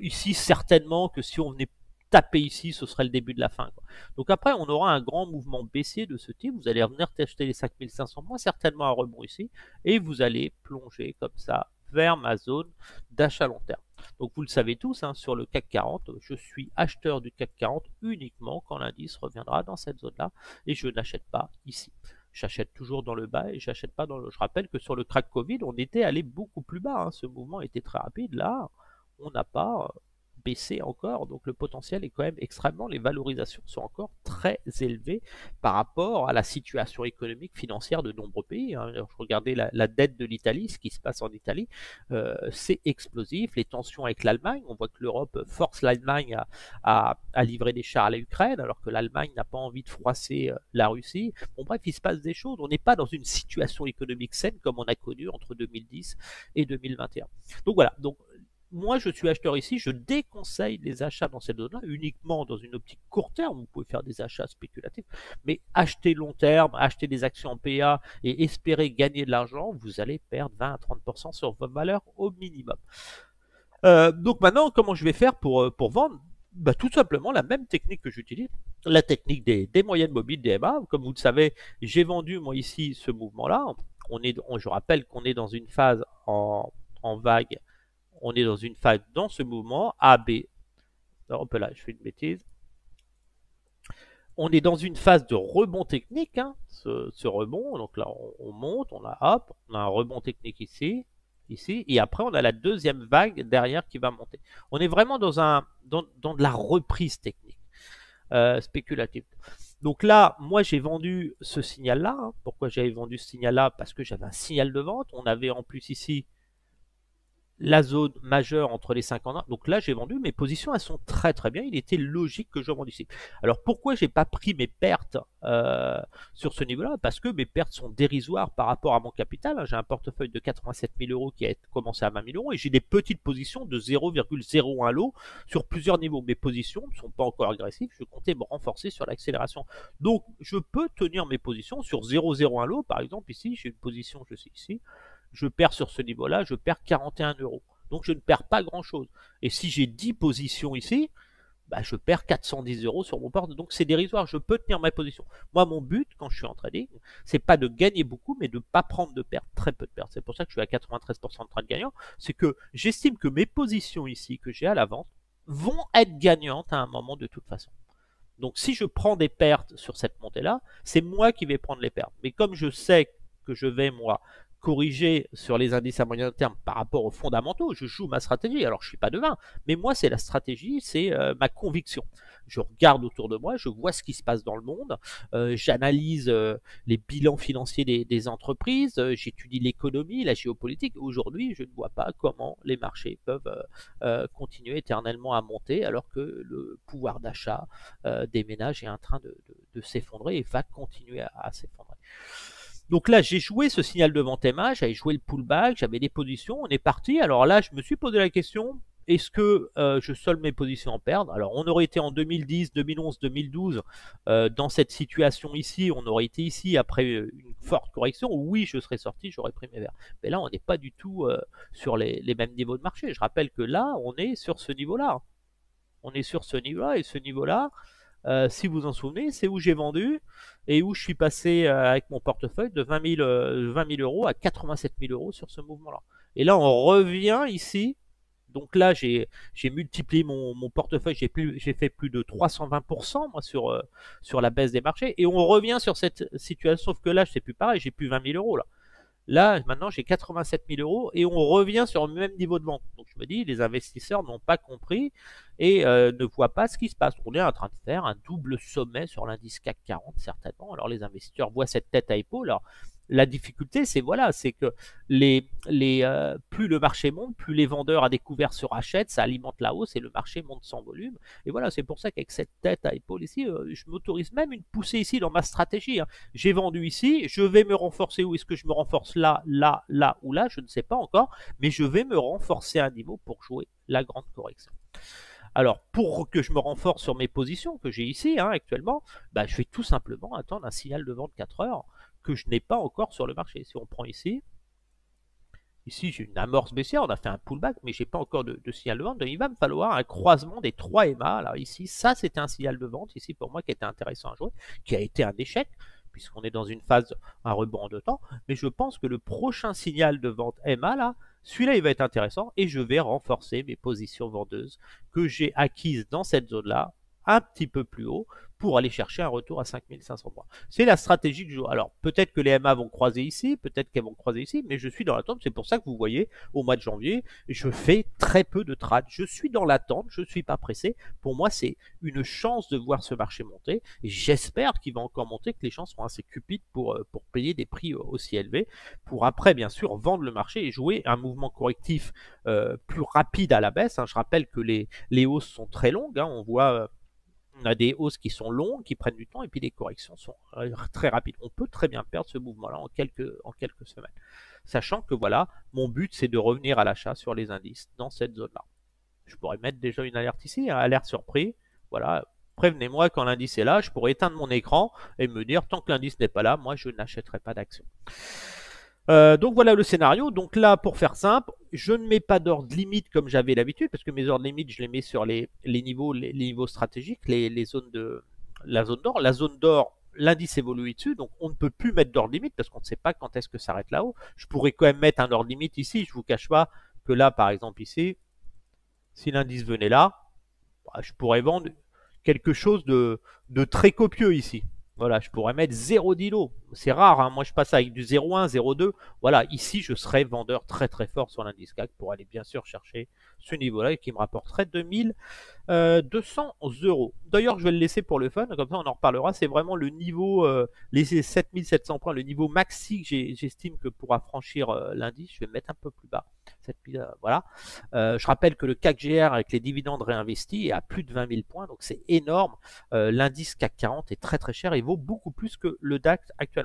ici, certainement que si on venait taper ici, ce serait le début de la fin, quoi. Donc après, on aura un grand mouvement baissier de ce type. Vous allez revenir tester les 5500 points, certainement un rebond ici, et vous allez plonger comme ça vers ma zone d'achat long terme. Donc vous le savez tous, hein, sur le CAC 40, je suis acheteur du CAC 40 uniquement quand l'indice reviendra dans cette zone-là, et je n'achète pas ici. J'achète toujours dans le bas et j'achète pas dans le... Je rappelle que sur le crack Covid, on était allé beaucoup plus bas, hein. Ce mouvement était très rapide. Là, on n'a pas baissé encore, donc le potentiel est quand même extrêmement, les valorisations sont encore très élevées par rapport à la situation économique financière de nombreux pays, hein. Je regardais la dette de l'Italie, ce qui se passe en Italie, c'est explosif, les tensions avec l'Allemagne, on voit que l'Europe force l'Allemagne à livrer des chars à l'Ukraine, alors que l'Allemagne n'a pas envie de froisser la Russie. Bon bref, il se passe des choses, on n'est pas dans une situation économique saine comme on a connu entre 2010 et 2021. Donc voilà, donc moi, je suis acheteur ici, je déconseille les achats dans cette zone-là uniquement dans une optique court terme. Vous pouvez faire des achats spéculatifs, mais acheter long terme, acheter des actions en PA et espérer gagner de l'argent, vous allez perdre 20 à 30% sur votre valeur au minimum. Donc maintenant, comment je vais faire pour vendre? Bah, tout simplement la même technique que j'utilise, la technique des moyennes mobiles, des MA. Comme vous le savez, j'ai vendu moi ici ce mouvement-là. Je rappelle qu'on est dans une phase en vague, on est dans une phase dans ce mouvement A, B. Alors, hop là, je fais une bêtise. On est dans une phase de rebond technique, hein, ce rebond. Donc là, on monte, on a un rebond technique ici, et après on a la deuxième vague derrière qui va monter. On est vraiment dans de la reprise technique spéculative. Donc là, moi j'ai vendu ce signal-là. Hein. Pourquoi j'avais vendu ce signal-là? Parce que j'avais un signal de vente. On avait en plus ici la zone majeure entre les 50 ans. Donc là, j'ai vendu. Mes positions, elles sont très très bien. Il était logique que je vende ici. Alors pourquoi j'ai pas pris mes pertes sur ce niveau-là? Parce que mes pertes sont dérisoires par rapport à mon capital. J'ai un portefeuille de 87 000 euros qui a commencé à 20 000 euros et j'ai des petites positions de 0,01 lot sur plusieurs niveaux. Mes positions ne sont pas encore agressives. Je comptais me renforcer sur l'accélération. Donc je peux tenir mes positions sur 0,01 lot. Par exemple, ici, j'ai une position, je suis ici. Je perds sur ce niveau-là, je perds 41 euros. Donc je ne perds pas grand-chose. Et si j'ai 10 positions ici, bah, je perds 410 euros sur mon porte. Donc c'est dérisoire, je peux tenir ma position. Moi, mon but, quand je suis en trading, c'est pas de gagner beaucoup, mais de ne pas prendre de pertes, très peu de pertes. C'est pour ça que je suis à 93% de trade gagnant. C'est que j'estime que mes positions ici, que j'ai à la vente, vont être gagnantes à un moment de toute façon. Donc si je prends des pertes sur cette montée-là, c'est moi qui vais prendre les pertes. Mais comme je sais que je vais, moi, corriger sur les indices à moyen terme par rapport aux fondamentaux, je joue ma stratégie. Alors je ne suis pas devin, mais moi c'est la stratégie, c'est ma conviction. Je regarde autour de moi, je vois ce qui se passe dans le monde, j'analyse les bilans financiers des entreprises, j'étudie l'économie, la géopolitique. Aujourd'hui, je ne vois pas comment les marchés peuvent continuer éternellement à monter alors que le pouvoir d'achat des ménages est en train de s'effondrer et va continuer à s'effondrer. Donc là, j'ai joué ce signal de vente MA, j'avais joué le pullback, j'avais des positions, on est parti. Alors là, je me suis posé la question, est-ce que je solde mes positions en perdre? Alors on aurait été en 2010, 2011, 2012 dans cette situation ici, on aurait été ici après une forte correction, oui je serais sorti, j'aurais pris mes verres. Mais là on n'est pas du tout sur les mêmes niveaux de marché. Je rappelle que là on est sur ce niveau-là. On est sur ce niveau-là et ce niveau-là, si vous en souvenez, c'est où j'ai vendu et où je suis passé avec mon portefeuille de 20 000 euros à 87 000 euros sur ce mouvement-là. Et là, on revient ici. Donc là, j'ai multiplié mon portefeuille, j'ai fait plus de 320% moi sur la baisse des marchés. Et on revient sur cette situation, sauf que là, c'est plus pareil, j'ai plus 20 000 euros là. Là, maintenant, j'ai 87 000 euros et on revient sur le même niveau de vente. Donc, je me dis, les investisseurs n'ont pas compris et ne voient pas ce qui se passe. On est en train de faire un double sommet sur l'indice CAC 40, certainement. Alors, les investisseurs voient cette tête à épaule. Alors, la difficulté, c'est voilà, c'est que plus le marché monte, plus les vendeurs à découvert se rachètent, ça alimente la hausse et le marché monte sans volume. Et voilà, c'est pour ça qu'avec cette tête à épaule ici, je m'autorise même une poussée ici dans ma stratégie. Hein. J'ai vendu ici, je vais me renforcer. Où est-ce que je me renforce? Là, là, là ou là, je ne sais pas encore, mais je vais me renforcer à un niveau pour jouer la grande correction. Alors, pour que je me renforce sur mes positions que j'ai ici hein, actuellement, bah, je vais tout simplement attendre un signal de vente 4 heures que je n'ai pas encore sur le marché. Si on prend ici j'ai une amorce baissière, on a fait un pullback, mais j'ai pas encore de signal de vente. Donc il va me falloir un croisement des 3 EMA. Alors ici, ça c'était un signal de vente, ici pour moi qui était intéressant à jouer, qui a été un échec, puisqu'on est dans une phase, un rebond de temps. Mais je pense que le prochain signal de vente EMA, là, celui-là il va être intéressant et je vais renforcer mes positions vendeuses que j'ai acquises dans cette zone-là, un petit peu plus haut, pour aller chercher un retour à 5500 points. C'est la stratégie que je joue. Alors, peut-être que les MA vont croiser ici, peut-être qu'elles vont croiser ici, mais je suis dans l'attente. C'est pour ça que vous voyez, au mois de janvier, je fais très peu de trades. Je suis dans l'attente, je ne suis pas pressé. Pour moi, c'est une chance de voir ce marché monter. Et j'espère qu'il va encore monter, que les gens seront assez cupides pour payer des prix aussi élevés, pour après, bien sûr, vendre le marché et jouer un mouvement correctif plus rapide à la baisse. Hein. Je rappelle que les hausses sont très longues. Hein. On voit On a des hausses qui sont longues, qui prennent du temps, et puis les corrections sont très rapides. On peut très bien perdre ce mouvement-là en quelques semaines. Sachant que voilà, mon but c'est de revenir à l'achat sur les indices dans cette zone-là. Je pourrais mettre déjà une alerte ici, alerte surprise. Voilà, prévenez-moi quand l'indice est là, je pourrais éteindre mon écran et me dire tant que l'indice n'est pas là, moi je n'achèterai pas d'action. Donc voilà le scénario. Donc là, pour faire simple, je ne mets pas d'ordre limite comme j'avais l'habitude, parce que mes ordres limites, je les mets sur les niveaux stratégiques, les zones de la zone d'or. La zone d'or, l'indice évolue dessus, donc on ne peut plus mettre d'ordre limite parce qu'on ne sait pas quand est-ce que ça s'arrête là-haut. Je pourrais quand même mettre un ordre limite ici. Je vous cache pas que là, par exemple ici, si l'indice venait là, je pourrais vendre quelque chose de très copieux ici. Voilà, je pourrais mettre 0,10 lots. C'est rare, hein. Moi je passe avec du 0,1, 0,2. Voilà, ici je serais vendeur très très fort sur l'indice CAC pour aller bien sûr chercher ce niveau-là qui me rapporterait 2200 euros. D'ailleurs, je vais le laisser pour le fun, comme ça on en reparlera. C'est vraiment le niveau, les 7700 points, le niveau maxi que j'estime que pourra franchir l'indice. Je vais me mettre un peu plus bas. Voilà. Je rappelle que le CAC GR avec les dividendes réinvestis est à plus de 20 000 points, donc c'est énorme. L'indice CAC 40 est très très cher et vaut beaucoup plus que le DAX actuellement.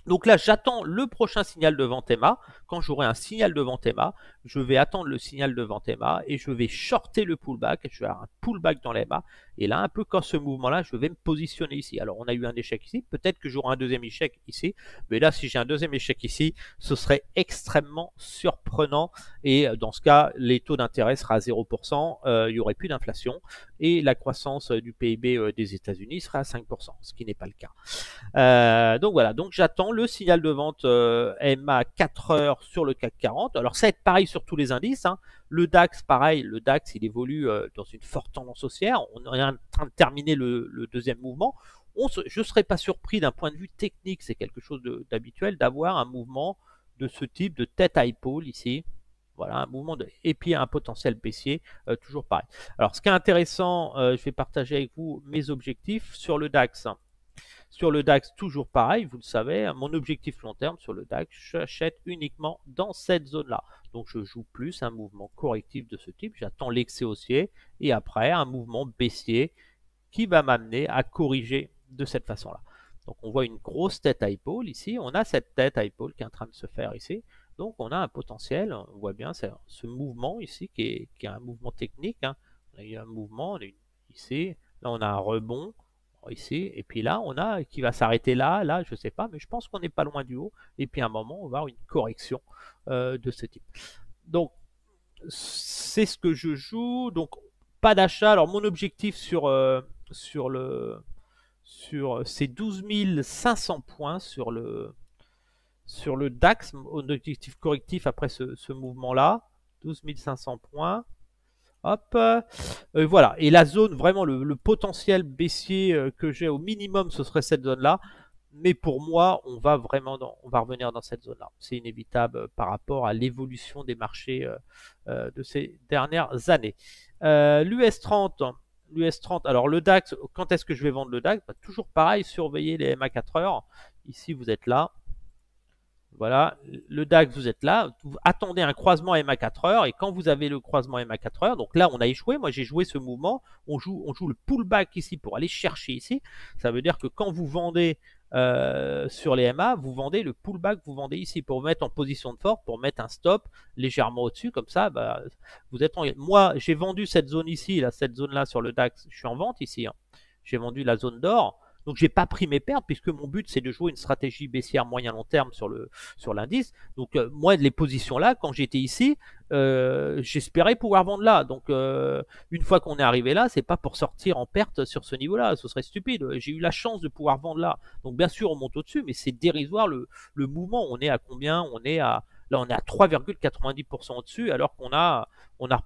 Donc là, j'attends le prochain signal de vente EMA. Quand j'aurai un signal de vente EMA, je vais attendre le signal de vente EMA et je vais shorter le pullback. Je vais avoir un pullback dans l'EMA. Et là, un peu quand ce mouvement-là, je vais me positionner ici. Alors, on a eu un échec ici. Peut-être que j'aurai un deuxième échec ici. Mais là, si j'ai un deuxième échec ici, ce serait extrêmement surprenant. Et dans ce cas, les taux d'intérêt sera à 0%. Il n'y aurait plus d'inflation. Et la croissance du PIB des États-Unis sera à 5%, ce qui n'est pas le cas. Donc voilà, donc j'attends le signal de vente EMA 4 heures sur le CAC 40. Alors ça va être pareil sur tous les indices, hein. Le DAX, pareil, le DAX il évolue dans une forte tendance haussière. On est en train de terminer le deuxième mouvement. Je ne serais pas surpris d'un point de vue technique, c'est quelque chose d'habituel, d'avoir un mouvement de ce type de tête à épaule ici. Voilà, un mouvement et puis un potentiel baissier, toujours pareil. Alors ce qui est intéressant, je vais partager avec vous mes objectifs sur le DAX. Sur le DAX, toujours pareil, vous le savez, mon objectif long terme sur le DAX, j'achète uniquement dans cette zone-là. Donc je joue plus un mouvement correctif de ce type, j'attends l'excès haussier et après un mouvement baissier qui va m'amener à corriger de cette façon-là. Donc on voit une grosse tête à épaule ici, on a cette tête à épaule qui est en train de se faire ici. Donc on a un potentiel, on voit bien ce mouvement ici qui est un mouvement technique, hein. On a eu un mouvement, on a eu ici, là on a un rebond ici, et puis là on a qui va s'arrêter là, je sais pas, mais je pense qu'on n'est pas loin du haut, et puis à un moment on va avoir une correction de ce type. Donc c'est ce que je joue, donc pas d'achat. Alors mon objectif sur ces 12 500 points sur le DAX, mon objectif correctif après ce mouvement-là, 12 500 points. Hop, voilà. Et la zone, vraiment le potentiel baissier que j'ai au minimum, ce serait cette zone-là. Mais pour moi, on va revenir dans cette zone-là. C'est inévitable par rapport à l'évolution des marchés de ces dernières années. L'US 30, alors le DAX, quand est-ce que je vais vendre le DAX? Toujours pareil, surveillez les MA 4 heures. Ici, vous êtes là. Voilà, le DAX, vous êtes là, vous attendez un croisement MA 4 heures, et quand vous avez le croisement MA 4 heures, donc là on a échoué, moi j'ai joué ce mouvement, on joue le pullback ici pour aller chercher ici, ça veut dire que quand vous vendez sur les MA, vous vendez le pullback, vous vendez ici pour vous mettre en position de force, pour mettre un stop légèrement au-dessus, comme ça, vous êtes en... Moi j'ai vendu cette zone ici, là, cette zone là sur le DAX, je suis en vente ici, hein. J'ai vendu la zone d'or. Donc j'ai pas pris mes pertes puisque mon but c'est de jouer une stratégie baissière moyen long terme sur l'indice. Donc moi les positions là, quand j'étais ici, j'espérais pouvoir vendre là. Donc une fois qu'on est arrivé là, c'est pas pour sortir en perte sur ce niveau-là, ce serait stupide. J'ai eu la chance de pouvoir vendre là. Donc bien sûr on monte au-dessus, mais c'est dérisoire le mouvement. On est à combien? Là, on est à 3,90% au-dessus, alors qu'on a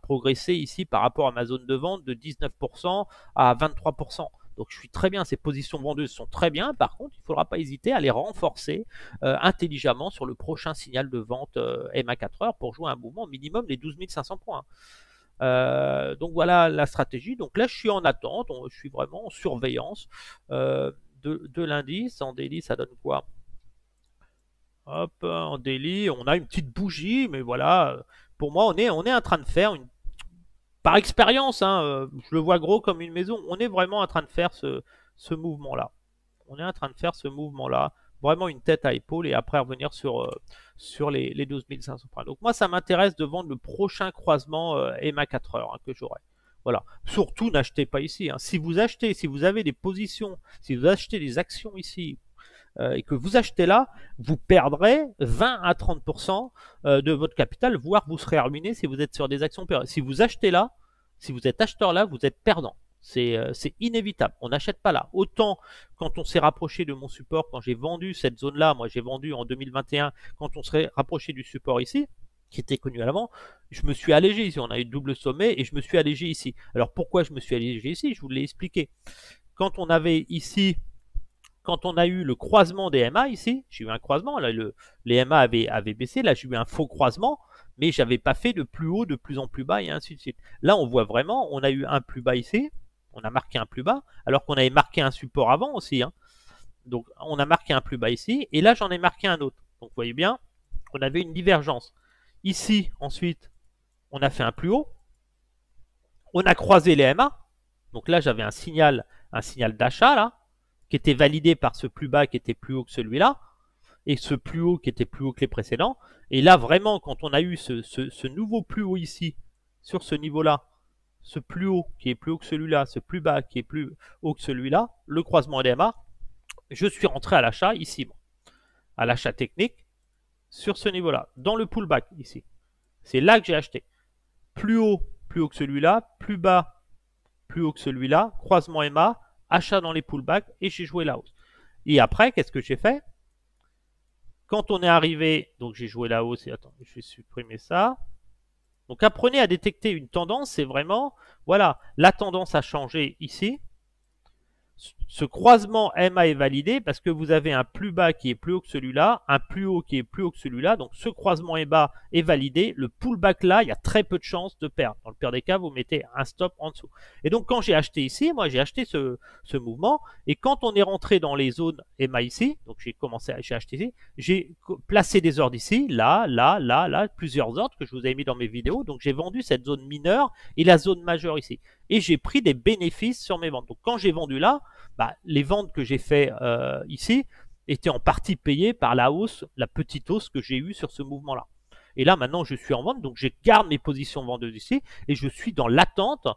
progressé ici par rapport à ma zone de vente de 19% à 23%. Donc je suis très bien, ces positions vendeuses sont très bien. Par contre, il ne faudra pas hésiter à les renforcer intelligemment sur le prochain signal de vente MA 4 heures pour jouer un mouvement minimum des 12 500 points. Donc voilà la stratégie. Donc là, je suis en attente, je suis vraiment en surveillance de l'indice. En daily, ça donne quoi? Hop, en daily, on a une petite bougie, mais voilà. Pour moi, on est en train de faire par expérience, hein, je le vois gros comme une maison, on est vraiment en train de faire ce mouvement-là. On est en train de faire ce mouvement-là, vraiment une tête à épaule et après revenir sur les 12 500 points. Donc moi, ça m'intéresse de vendre le prochain croisement EMA 4 heures hein, que j'aurai. Voilà. Surtout, n'achetez pas ici. Hein. Si vous achetez, si vous avez des positions, si vous achetez des actions ici et que vous achetez là, vous perdrez 20 à 30% de votre capital, voire vous serez ruiné si vous êtes sur des actions. Si vous achetez là, si vous êtes acheteur là, vous êtes perdant. C'est inévitable. On n'achète pas là. Autant quand on s'est rapproché de mon support, quand j'ai vendu cette zone-là, moi j'ai vendu en 2021, quand on s'est rapproché du support ici, qui était connu à l'avant, je me suis allégé ici. On a eu double sommet et je me suis allégé ici. Alors pourquoi je me suis allégé ici? Je vous l'ai expliqué. Quand on avait ici, quand on a eu le croisement des MA ici, j'ai eu un croisement, là les MA avaient baissé, là j'ai eu un faux croisement, mais j'avais pas fait de plus haut, de plus en plus bas et ainsi de suite. Là on voit vraiment, on a eu un plus bas ici, on a marqué un plus bas, alors qu'on avait marqué un support avant aussi. Hein. Donc on a marqué un plus bas ici, et là j'en ai marqué un autre. Donc vous voyez bien, on avait une divergence. Ici, ensuite, on a fait un plus haut, on a croisé les MA, donc là j'avais un signal d'achat là, qui était validé par ce plus bas qui était plus haut que celui-là, et ce plus haut qui était plus haut que les précédents. Et là, vraiment, quand on a eu ce nouveau plus haut ici, sur ce niveau-là, ce plus haut qui est plus haut que celui-là, ce plus bas qui est plus haut que celui-là, le croisement LMA, je suis rentré à l'achat ici, à l'achat technique, sur ce niveau-là, dans le pullback ici. C'est là que j'ai acheté. Plus haut que celui-là, plus haut que celui-là, croisement MA, achat dans les pullbacks, et j'ai joué la hausse. Et après, qu'est-ce que j'ai fait? Quand on est arrivé, donc j'ai joué la hausse, et attends, je vais supprimer ça. Donc apprenez à détecter une tendance, c'est vraiment, voilà, la tendance a changé ici. Ce croisement MA est validé parce que vous avez un plus bas qui est plus haut que celui-là, un plus haut qui est plus haut que celui-là. Donc ce croisement MA est validé. Le pullback là, il y a très peu de chances de perdre. Dans le pire des cas, vous mettez un stop en dessous. Et donc quand j'ai acheté ici, moi j'ai acheté ce mouvement. Et quand on est rentré dans les zones MA ici, donc j'ai acheté ici, j'ai placé des ordres ici, là, plusieurs ordres que je vous avais mis dans mes vidéos. Donc j'ai vendu cette zone mineure et la zone majeure ici. Et j'ai pris des bénéfices sur mes ventes. Donc quand j'ai vendu là, les ventes que j'ai fait ici étaient en partie payées par la hausse, la petite hausse que j'ai eue sur ce mouvement-là. Et là, maintenant, je suis en vente, donc je garde mes positions vendeuses ici et je suis dans l'attente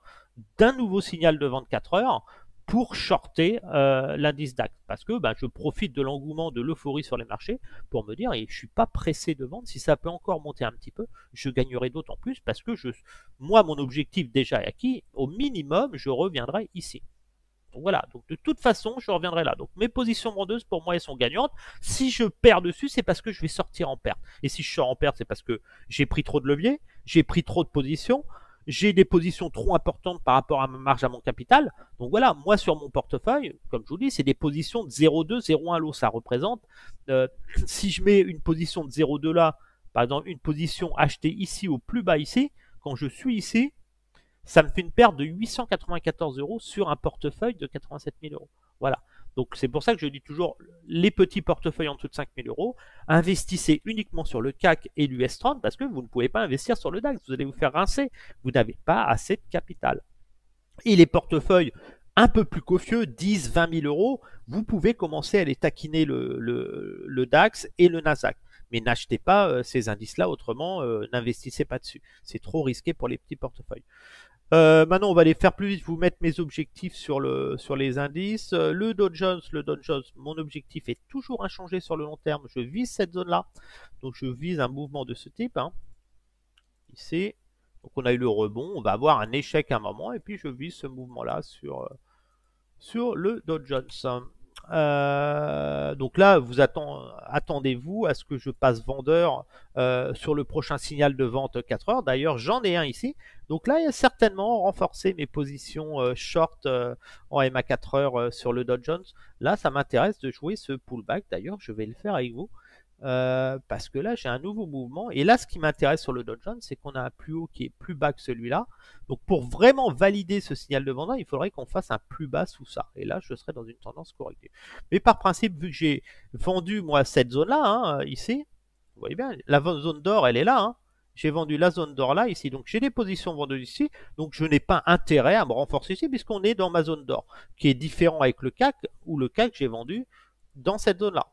d'un nouveau signal de vente 4 heures pour shorter l'indice DAX. Parce que je profite de l'engouement, de l'euphorie sur les marchés pour me dire, et je ne suis pas pressé de vendre, si ça peut encore monter un petit peu, je gagnerai d'autant plus parce que moi, mon objectif déjà est acquis, au minimum, je reviendrai ici. Donc voilà, donc de toute façon, je reviendrai là. Donc mes positions vendeuses, pour moi, elles sont gagnantes. Si je perds dessus, c'est parce que je vais sortir en perte. Et si je sors en perte, c'est parce que j'ai pris trop de levier, j'ai pris trop de positions, j'ai des positions trop importantes par rapport à ma marge, à mon capital. Donc voilà, moi sur mon portefeuille, comme je vous dis, c'est des positions de 0,2, 0,1 lot. Ça représente, si je mets une position de 0,2 là, par exemple une position achetée ici au plus bas ici, quand je suis ici, ça me fait une perte de 894 euros sur un portefeuille de 87 000 euros. Voilà. Donc c'est pour ça que je dis toujours, les petits portefeuilles en dessous de 5 000 euros, investissez uniquement sur le CAC et l'US 30 parce que vous ne pouvez pas investir sur le DAX, vous allez vous faire rincer, vous n'avez pas assez de capital. Et les portefeuilles un peu plus cofieux, 10, 20 000 euros, vous pouvez commencer à les taquiner le DAX et le Nasdaq. Mais n'achetez pas ces indices-là, autrement, n'investissez pas dessus. C'est trop risqué pour les petits portefeuilles. Maintenant, on va les faire plus vite, vous mettre mes objectifs sur les indices. Le Dow Jones, mon objectif est toujours inchangé sur le long terme. Je vise cette zone-là. Donc, je vise un mouvement de ce type. Hein. Ici. Donc, on a eu le rebond. On va avoir un échec à un moment. Et puis, je vise ce mouvement-là sur le Dow Jones. Donc là, attendez-vous à ce que je passe vendeur sur le prochain signal de vente 4 heures. D'ailleurs, j'en ai un ici. Donc là, il y a certainement renforcé mes positions short en MA 4 heures sur le Dow Jones. Là, ça m'intéresse de jouer ce pullback. D'ailleurs, je vais le faire avec vous. Parce que là j'ai un nouveau mouvement et là ce qui m'intéresse sur le Dow Jones c'est qu'on a un plus haut qui est plus bas que celui-là, donc pour vraiment valider ce signal de vendeur il faudrait qu'on fasse un plus bas sous ça et là je serai dans une tendance corrective. Mais par principe vu que j'ai vendu moi cette zone là ici, vous voyez bien la zone d'or elle est là j'ai vendu la zone d'or là, ici. Donc j'ai des positions vendues ici, donc je n'ai pas intérêt à me renforcer ici, puisqu'on est dans ma zone d'or, qui est différent avec le CAC, où le CAC j'ai vendu dans cette zone-là.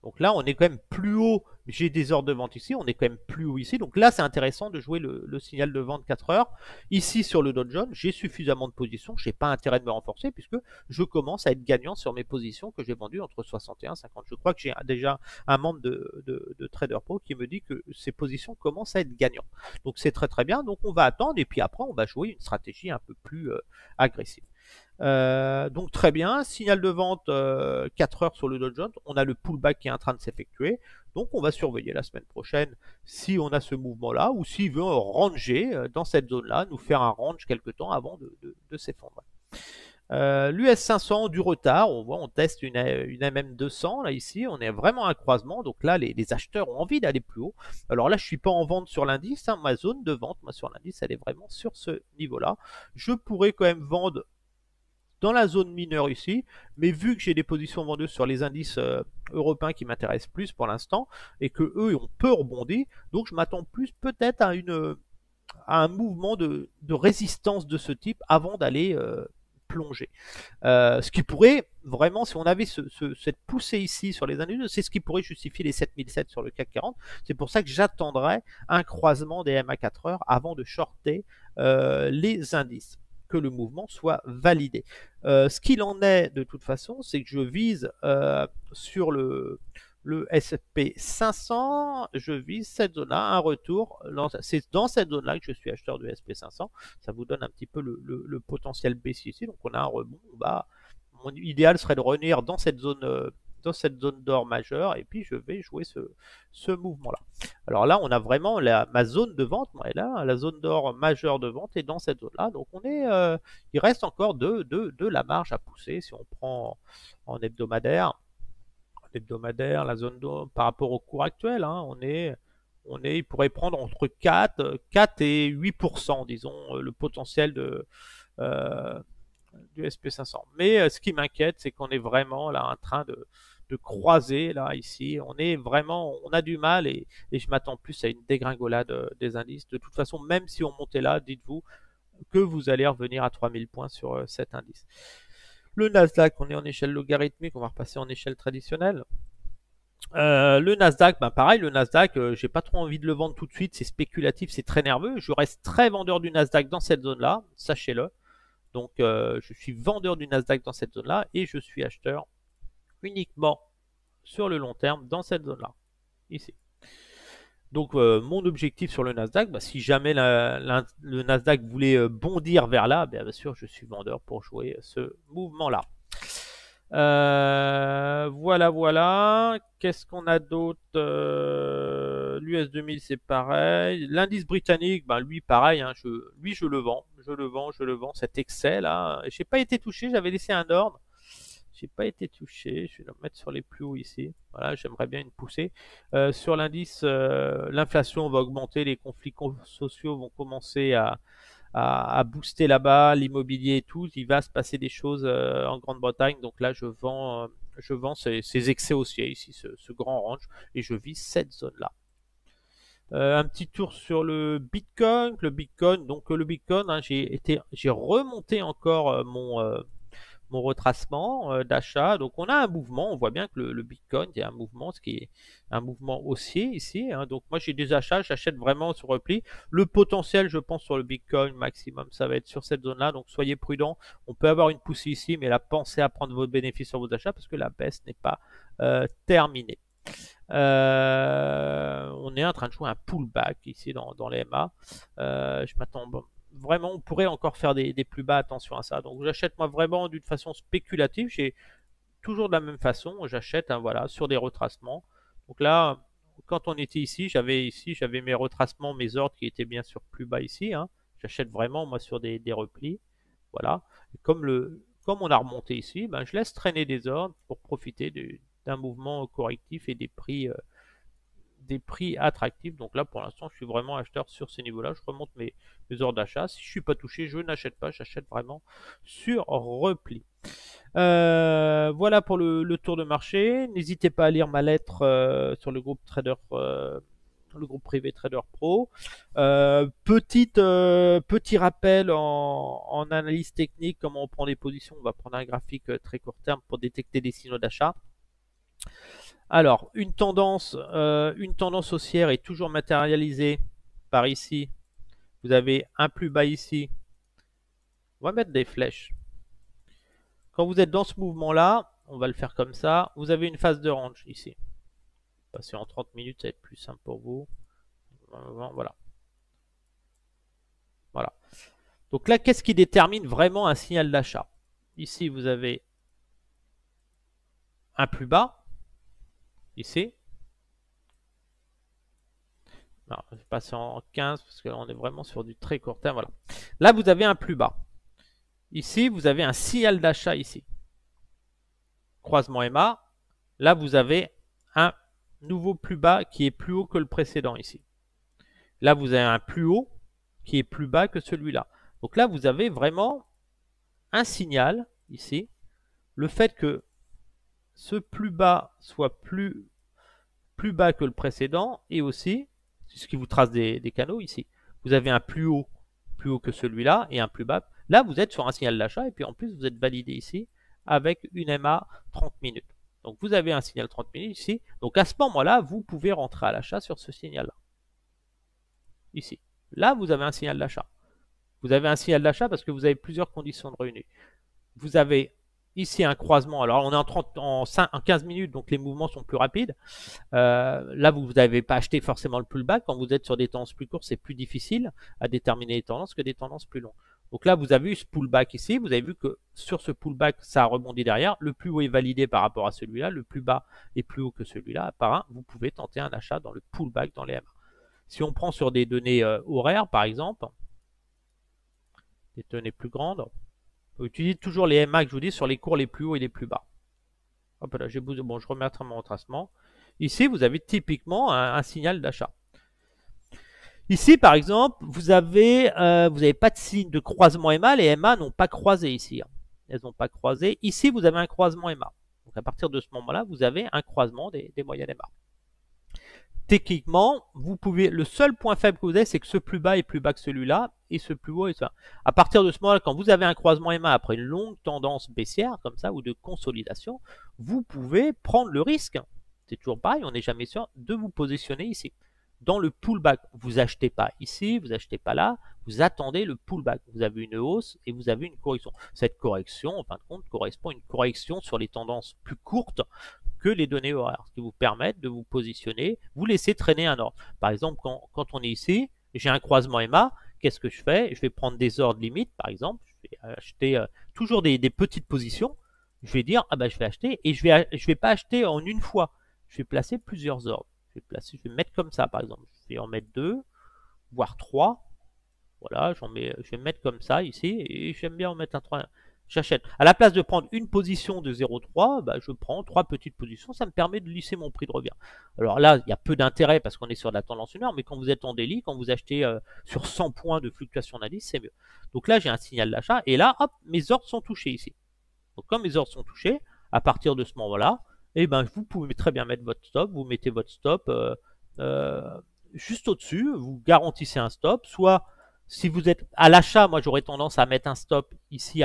Donc là, on est quand même plus haut. J'ai des ordres de vente ici, on est quand même plus haut ici. Donc là, c'est intéressant de jouer le signal de vente 4 heures. Ici, sur le Dow Jones, j'ai suffisamment de positions. Je n'ai pas intérêt de me renforcer puisque je commence à être gagnant sur mes positions que j'ai vendues entre 61 et 50. Je crois que j'ai déjà un membre de Trader Pro qui me dit que ces positions commencent à être gagnantes. Donc c'est très très bien. Donc on va attendre et puis après, on va jouer une stratégie un peu plus agressive. Donc très bien, signal de vente 4 heures sur le Dow Jones, on a le pullback qui est en train de s'effectuer, donc on va surveiller la semaine prochaine si on a ce mouvement là ou s'il veut ranger dans cette zone là, nous faire un range quelque temps avant de s'effondrer. L'US 500 du retard, on voit, on teste une MM200 là ici, on est vraiment à un croisement, donc là les acheteurs ont envie d'aller plus haut. Alors là je suis pas en vente sur l'indice, hein, ma zone de vente, moi sur l'indice elle est vraiment sur ce niveau là. Je pourrais quand même vendre dans la zone mineure ici, mais vu que j'ai des positions vendeuses sur les indices européens qui m'intéressent plus pour l'instant, et que eux ont peu rebondi, donc je m'attends plus peut-être à un mouvement de résistance de ce type avant d'aller plonger. Ce qui pourrait vraiment, si on avait cette poussée ici sur les indices, c'est ce qui pourrait justifier les 7007 sur le CAC 40. C'est pour ça que j'attendrai un croisement des MA 4 heures avant de shorter les indices, que le mouvement soit validé. Ce qu'il en est de toute façon, c'est que je vise sur le S&P 500, je vise cette zone-là, un retour. C'est dans cette zone-là que je suis acheteur du S&P 500. Ça vous donne un petit peu le potentiel baissier ici. Donc on a un rebond. Mon idéal serait de revenir dans cette zone d'or majeure et puis je vais jouer ce mouvement-là. Alors là, on a vraiment ma zone de vente, moi, est là, la zone d'or majeure de vente est dans cette zone-là. Donc il reste encore de la marge à pousser si on prend en hebdomadaire. La zone d'or par rapport au cours actuel, hein, il pourrait prendre entre 4 et 8%, disons, le potentiel du SP500. Mais ce qui m'inquiète, c'est qu'on est vraiment là en train de croiser là ici. On a du mal et je m'attends plus à une dégringolade des indices. De toute façon, même si on montait là, dites-vous que vous allez revenir à 3000 points sur cet indice. Le Nasdaq, on est en échelle logarithmique, on va repasser en échelle traditionnelle. Le Nasdaq, pareil, le Nasdaq, j'ai pas trop envie de le vendre tout de suite, c'est spéculatif, c'est très nerveux. Je reste très vendeur du Nasdaq dans cette zone-là, sachez-le. Donc je suis vendeur du Nasdaq dans cette zone-là et je suis acheteur uniquement sur le long terme dans cette zone-là, ici. Donc mon objectif sur le Nasdaq, si jamais le Nasdaq voulait bondir vers là, bien sûr je suis vendeur pour jouer ce mouvement-là. Voilà. Qu'est-ce qu'on a d'autre? L'US 2000 c'est pareil. L'indice britannique, lui pareil, hein, lui je le vends. Cet excès là. J'ai pas été touché, j'avais laissé un ordre. J'ai pas été touché, je vais le mettre sur les plus hauts ici. Voilà, j'aimerais bien une poussée. Sur l'indice, l'inflation va augmenter, les conflits sociaux vont commencer à booster là-bas, l'immobilier et tout. Il va se passer des choses en Grande-Bretagne. Donc là, je vends ces excès haussiers ici, ce grand range, et je vis cette zone-là. Un petit tour sur le Bitcoin. Le Bitcoin, hein, j'ai remonté encore mon retracement d'achat. Donc on a un mouvement, on voit bien que le Bitcoin, il y a un mouvement, ce qui est un mouvement haussier ici. Hein. Donc moi j'ai des achats, j'achète vraiment sur repli. Le potentiel, je pense, sur le Bitcoin maximum, ça va être sur cette zone-là. Donc soyez prudents. On peut avoir une poussée ici, mais là pensez à prendre votre bénéfice sur vos achats parce que la baisse n'est pas terminée. On est en train de jouer un pullback ici dans les MA. Je m'attends vraiment, on pourrait encore faire des plus bas, attention à ça. Donc j'achète moi vraiment d'une façon spéculative. J'ai toujours de la même façon, j'achète voilà, sur des retracements. Donc là, quand on était ici, j'avais mes retracements, mes ordres qui étaient bien sûr plus bas ici. Hein. J'achète vraiment moi sur des replis. Voilà. Et comme on a remonté ici, je laisse traîner des ordres pour profiter d'un mouvement correctif et des prix attractifs. Donc là, pour l'instant, je suis vraiment acheteur sur ces niveaux-là. Je remonte mes ordres d'achat. Si je suis pas touché, je n'achète pas. J'achète vraiment sur repli. Voilà pour le tour de marché. N'hésitez pas à lire ma lettre sur le groupe Trader le groupe privé Trader Pro. Petit rappel en analyse technique, comment on prend des positions. On va prendre un graphique très court terme pour détecter des signaux d'achat. Alors, une tendance haussière est toujours matérialisée par ici. Vous avez un plus bas ici. On va mettre des flèches. Quand vous êtes dans ce mouvement-là, on va le faire comme ça. Vous avez une phase de range ici. Passer en 30 minutes, ça va être plus simple pour vous. Voilà. Voilà. Donc là, qu'est-ce qui détermine vraiment un signal d'achat? Ici, vous avez un plus bas. Ici. Non, je vais passer en 15 parce que là, on est vraiment sur du très court terme. Voilà. Là, vous avez un plus bas. Ici, vous avez un signal d'achat ici. Croisement MA. Là, vous avez un nouveau plus bas qui est plus haut que le précédent ici. Là, vous avez un plus haut qui est plus bas que celui-là. Donc là, vous avez vraiment un signal ici. Le fait que ce plus bas soit plus bas que le précédent et aussi, c'est ce qui vous trace des canaux ici. Vous avez un plus haut que celui-là et un plus bas. Là, vous êtes sur un signal d'achat et puis en plus, vous êtes validé ici avec une MA 30 minutes. Donc, vous avez un signal 30 minutes ici. Donc, à ce moment-là, vous pouvez rentrer à l'achat sur ce signal-là. Ici. Là, vous avez un signal d'achat. Vous avez un signal d'achat parce que vous avez plusieurs conditions de revenu. Vous avez ici un croisement. Alors, on est en 15 minutes, donc les mouvements sont plus rapides. Là, vous n'avez pas acheté forcément le pullback. Quand vous êtes sur des tendances plus courtes, c'est plus difficile à déterminer les tendances que des tendances plus longues. Donc là, vous avez eu ce pullback ici. Vous avez vu que sur ce pullback, ça a rebondi derrière. Le plus haut est validé par rapport à celui-là. Le plus bas est plus haut que celui-là. Par un, vous pouvez tenter un achat dans le pullback dans les MA. Si on prend sur des données horaires, par exemple, des données plus grandes, on utilise toujours les MA que je vous dis sur les cours les plus hauts et les plus bas. Hop là, bon, je remettrai mon retracement. Ici, vous avez typiquement un signal d'achat. Ici, par exemple, vous n'avez pas de signe de croisement MA. Les MA n'ont pas croisé ici. Elles n'ont pas croisé. Ici, vous avez un croisement MA. Donc, à partir de ce moment-là, vous avez un croisement des moyennes MA. Techniquement, vous pouvez, le seul point faible que vous avez, c'est que ce plus bas est plus bas que celui-là et ce plus haut est ça. À partir de ce moment-là, quand vous avez un croisement MA après une longue tendance baissière comme ça ou de consolidation, vous pouvez prendre le risque. C'est toujours pareil, on n'est jamais sûr de vous positionner ici. Dans le pullback, vous achetez pas ici, vous achetez pas là, vous attendez le pullback. Vous avez une hausse et vous avez une correction. Cette correction, en fin de compte, correspond à une correction sur les tendances plus courtes que les données horaires, ce qui vous permettent de vous positionner, vous laisser traîner un ordre. Par exemple, quand on est ici, j'ai un croisement MA, qu'est-ce que je fais? Je vais prendre des ordres limites, par exemple, je vais acheter toujours des petites positions, je vais dire, ah ben je vais acheter, et je vais pas acheter en une fois, je vais placer plusieurs ordres. Je vais mettre comme ça, par exemple, je vais en mettre 2, voire 3, voilà, je vais mettre comme ça ici, et j'aime bien en mettre un 3. J'achète. À la place de prendre une position de 0,3, bah, je prends 3 petites positions. Ça me permet de lisser mon prix de revient. Alors là, il y a peu d'intérêt parce qu'on est sur la tendance 1 heure, mais quand vous êtes en daily, quand vous achetez sur 100 points de fluctuation d'indice, c'est mieux. Donc là, j'ai un signal d'achat et là, hop, mes ordres sont touchés ici. Donc comme mes ordres sont touchés, à partir de ce moment-là, eh ben, vous pouvez très bien mettre votre stop. Vous mettez votre stop juste au-dessus. Vous garantissez un stop, soit si vous êtes à l'achat, moi j'aurais tendance à mettre un stop ici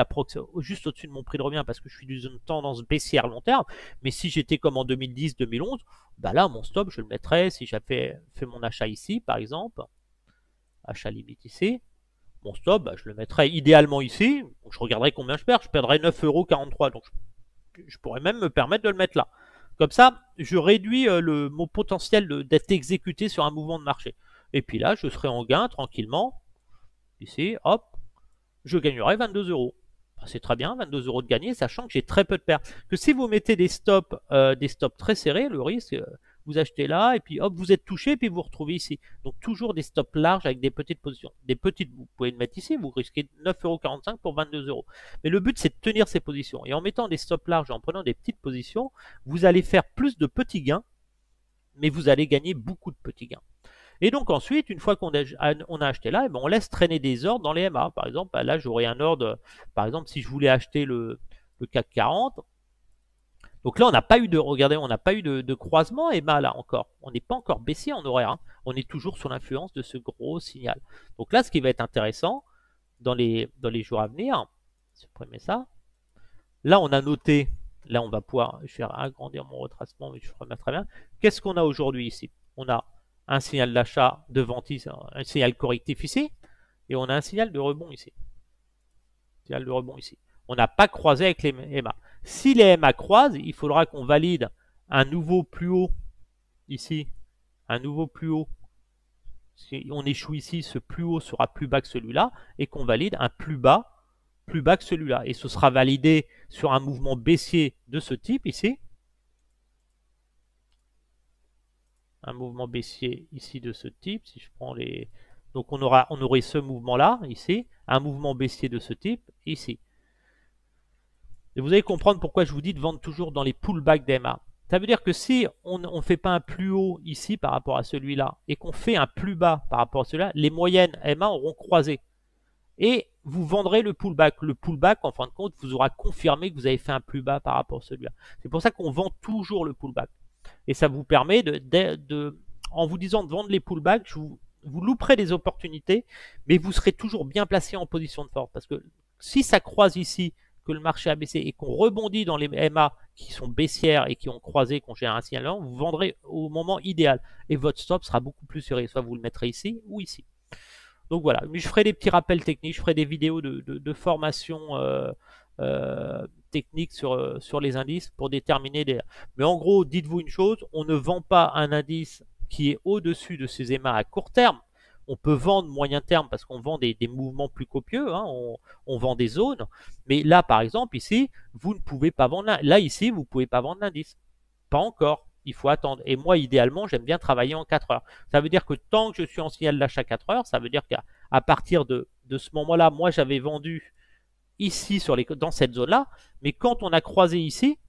juste au-dessus de mon prix de revient parce que je suis dans une tendance baissière long terme. Mais si j'étais comme en 2010-2011, bah là mon stop je le mettrais si j'avais fait mon achat ici par exemple, achat limite ici. Mon stop, bah, je le mettrais idéalement ici. Donc, je regarderai combien je perds. Je perdrais 9,43 €. Donc je pourrais même me permettre de le mettre là. Comme ça, je réduis mon potentiel d'être exécuté sur un mouvement de marché. Et puis là, je serai en gain tranquillement. Ici, hop, je gagnerai 22 €. C'est très bien, 22 € de gagner, sachant que j'ai très peu de pertes. Que si vous mettez des stops très serrés, le risque, vous achetez là, et puis hop, vous êtes touché, puis vous retrouvez ici. Donc toujours des stops larges avec des petites positions. Des petites, vous pouvez le mettre ici, vous risquez 9,45 € pour 22 €. Mais le but, c'est de tenir ces positions. Et en mettant des stops larges et en prenant des petites positions, vous allez faire plus de petits gains, mais vous allez gagner beaucoup de petits gains. Et donc ensuite, une fois qu'on a acheté là, on laisse traîner des ordres dans les MA. Par exemple, là j'aurais un ordre, par exemple si je voulais acheter le CAC 40, Donc là, on n'a pas eu de, regardez, on n'a pas eu de croisement, Emma, là encore. On n'est pas encore baissier en horaire. Hein. On est toujours sous l'influence de ce gros signal. Donc là, ce qui va être intéressant dans les jours à venir, supprimer ça. Là, on a noté, là, on va pouvoir, je vais agrandir mon retracement, mais je ferai très bien. Qu'est-ce qu'on a aujourd'hui ici? On a un signal d'achat de vente ici, un signal correctif ici, et on a un signal de rebond ici. Signal de rebond ici. On n'a pas croisé avec les EMA. Si les EMA croisent, il faudra qu'on valide un nouveau plus haut ici, un nouveau plus haut. Si on échoue ici, ce plus haut sera plus bas que celui-là, et qu'on valide un plus bas que celui-là. Et ce sera validé sur un mouvement baissier de ce type ici. Un mouvement baissier ici de ce type. Si je prends les... Donc on aurait ce mouvement-là, ici. Un mouvement baissier de ce type, ici. Et vous allez comprendre pourquoi je vous dis de vendre toujours dans les pullbacks d'EMA. Ça veut dire que si on ne fait pas un plus haut ici par rapport à celui-là, et qu'on fait un plus bas par rapport à celui-là, les moyennes EMA auront croisé. Et vous vendrez le pullback. Le pullback, en fin de compte, vous aura confirmé que vous avez fait un plus bas par rapport à celui-là. C'est pour ça qu'on vend toujours le pullback. Et ça vous permet en vous disant de vendre les pullbacks, vous louperez des opportunités, mais vous serez toujours bien placé en position de force. Parce que si ça croise ici, que le marché a baissé et qu'on rebondit dans les MA qui sont baissières et qui ont croisé, qui ont géré un signal, vous vendrez au moment idéal. Et votre stop sera beaucoup plus serré. Soit vous le mettrez ici ou ici. Donc voilà, mais je ferai des petits rappels techniques, je ferai des vidéos de formation technique sur les indices pour déterminer des... Mais en gros, dites-vous une chose, on ne vend pas un indice qui est au-dessus de ces EMA à court terme. On peut vendre moyen terme parce qu'on vend des mouvements plus copieux, hein, on vend des zones. Mais là, par exemple, ici, vous ne pouvez pas vendre... Là, ici, vous ne pouvez pas vendre l'indice. Pas encore. Il faut attendre. Et moi, idéalement, j'aime bien travailler en 4 heures. Ça veut dire que tant que je suis en signal d'achat 4 heures, ça veut dire qu'à partir de ce moment-là, moi, j'avais vendu ici dans cette zone-là. Mais quand on a croisé ici,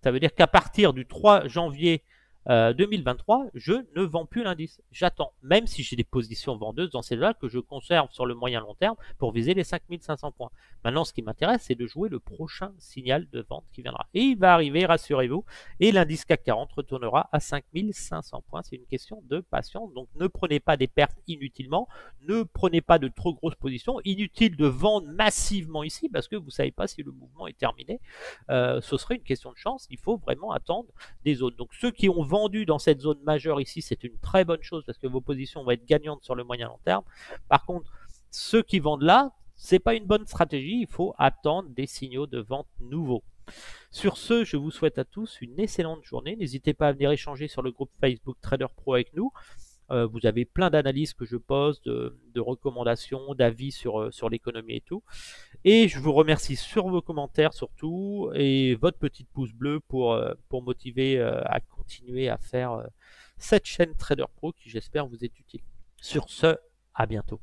ça veut dire qu'à partir du 3 janvier 2023, je ne vends plus l'indice. J'attends, même si j'ai des positions vendeuses dans celle-là que je conserve sur le moyen long terme pour viser les 5500 points. Maintenant, ce qui m'intéresse, c'est de jouer le prochain signal de vente qui viendra. Et il va arriver, rassurez-vous, et l'indice CAC 40 retournera à 5500 points. C'est une question de patience. Donc, ne prenez pas des pertes inutilement. Ne prenez pas de trop grosses positions. Inutile de vendre massivement ici parce que vous ne savez pas si le mouvement est terminé. Ce serait une question de chance. Il faut vraiment attendre des zones. Donc, ceux qui ont vendu dans cette zone majeure ici, c'est une très bonne chose parce que vos positions vont être gagnantes sur le moyen long terme. Par contre, ceux qui vendent là, c'est pas une bonne stratégie. Il faut attendre des signaux de vente nouveaux. Sur ce, je vous souhaite à tous une excellente journée. N'hésitez pas à venir échanger sur le groupe Facebook Trader Pro avec nous. Vous avez plein d'analyses que je pose, de recommandations, d'avis sur l'économie et tout. Et je vous remercie sur vos commentaires surtout et votre petite pouce bleu pour motiver à continuer à faire cette chaîne Trader Pro qui j'espère vous est utile. Sur ce, à bientôt.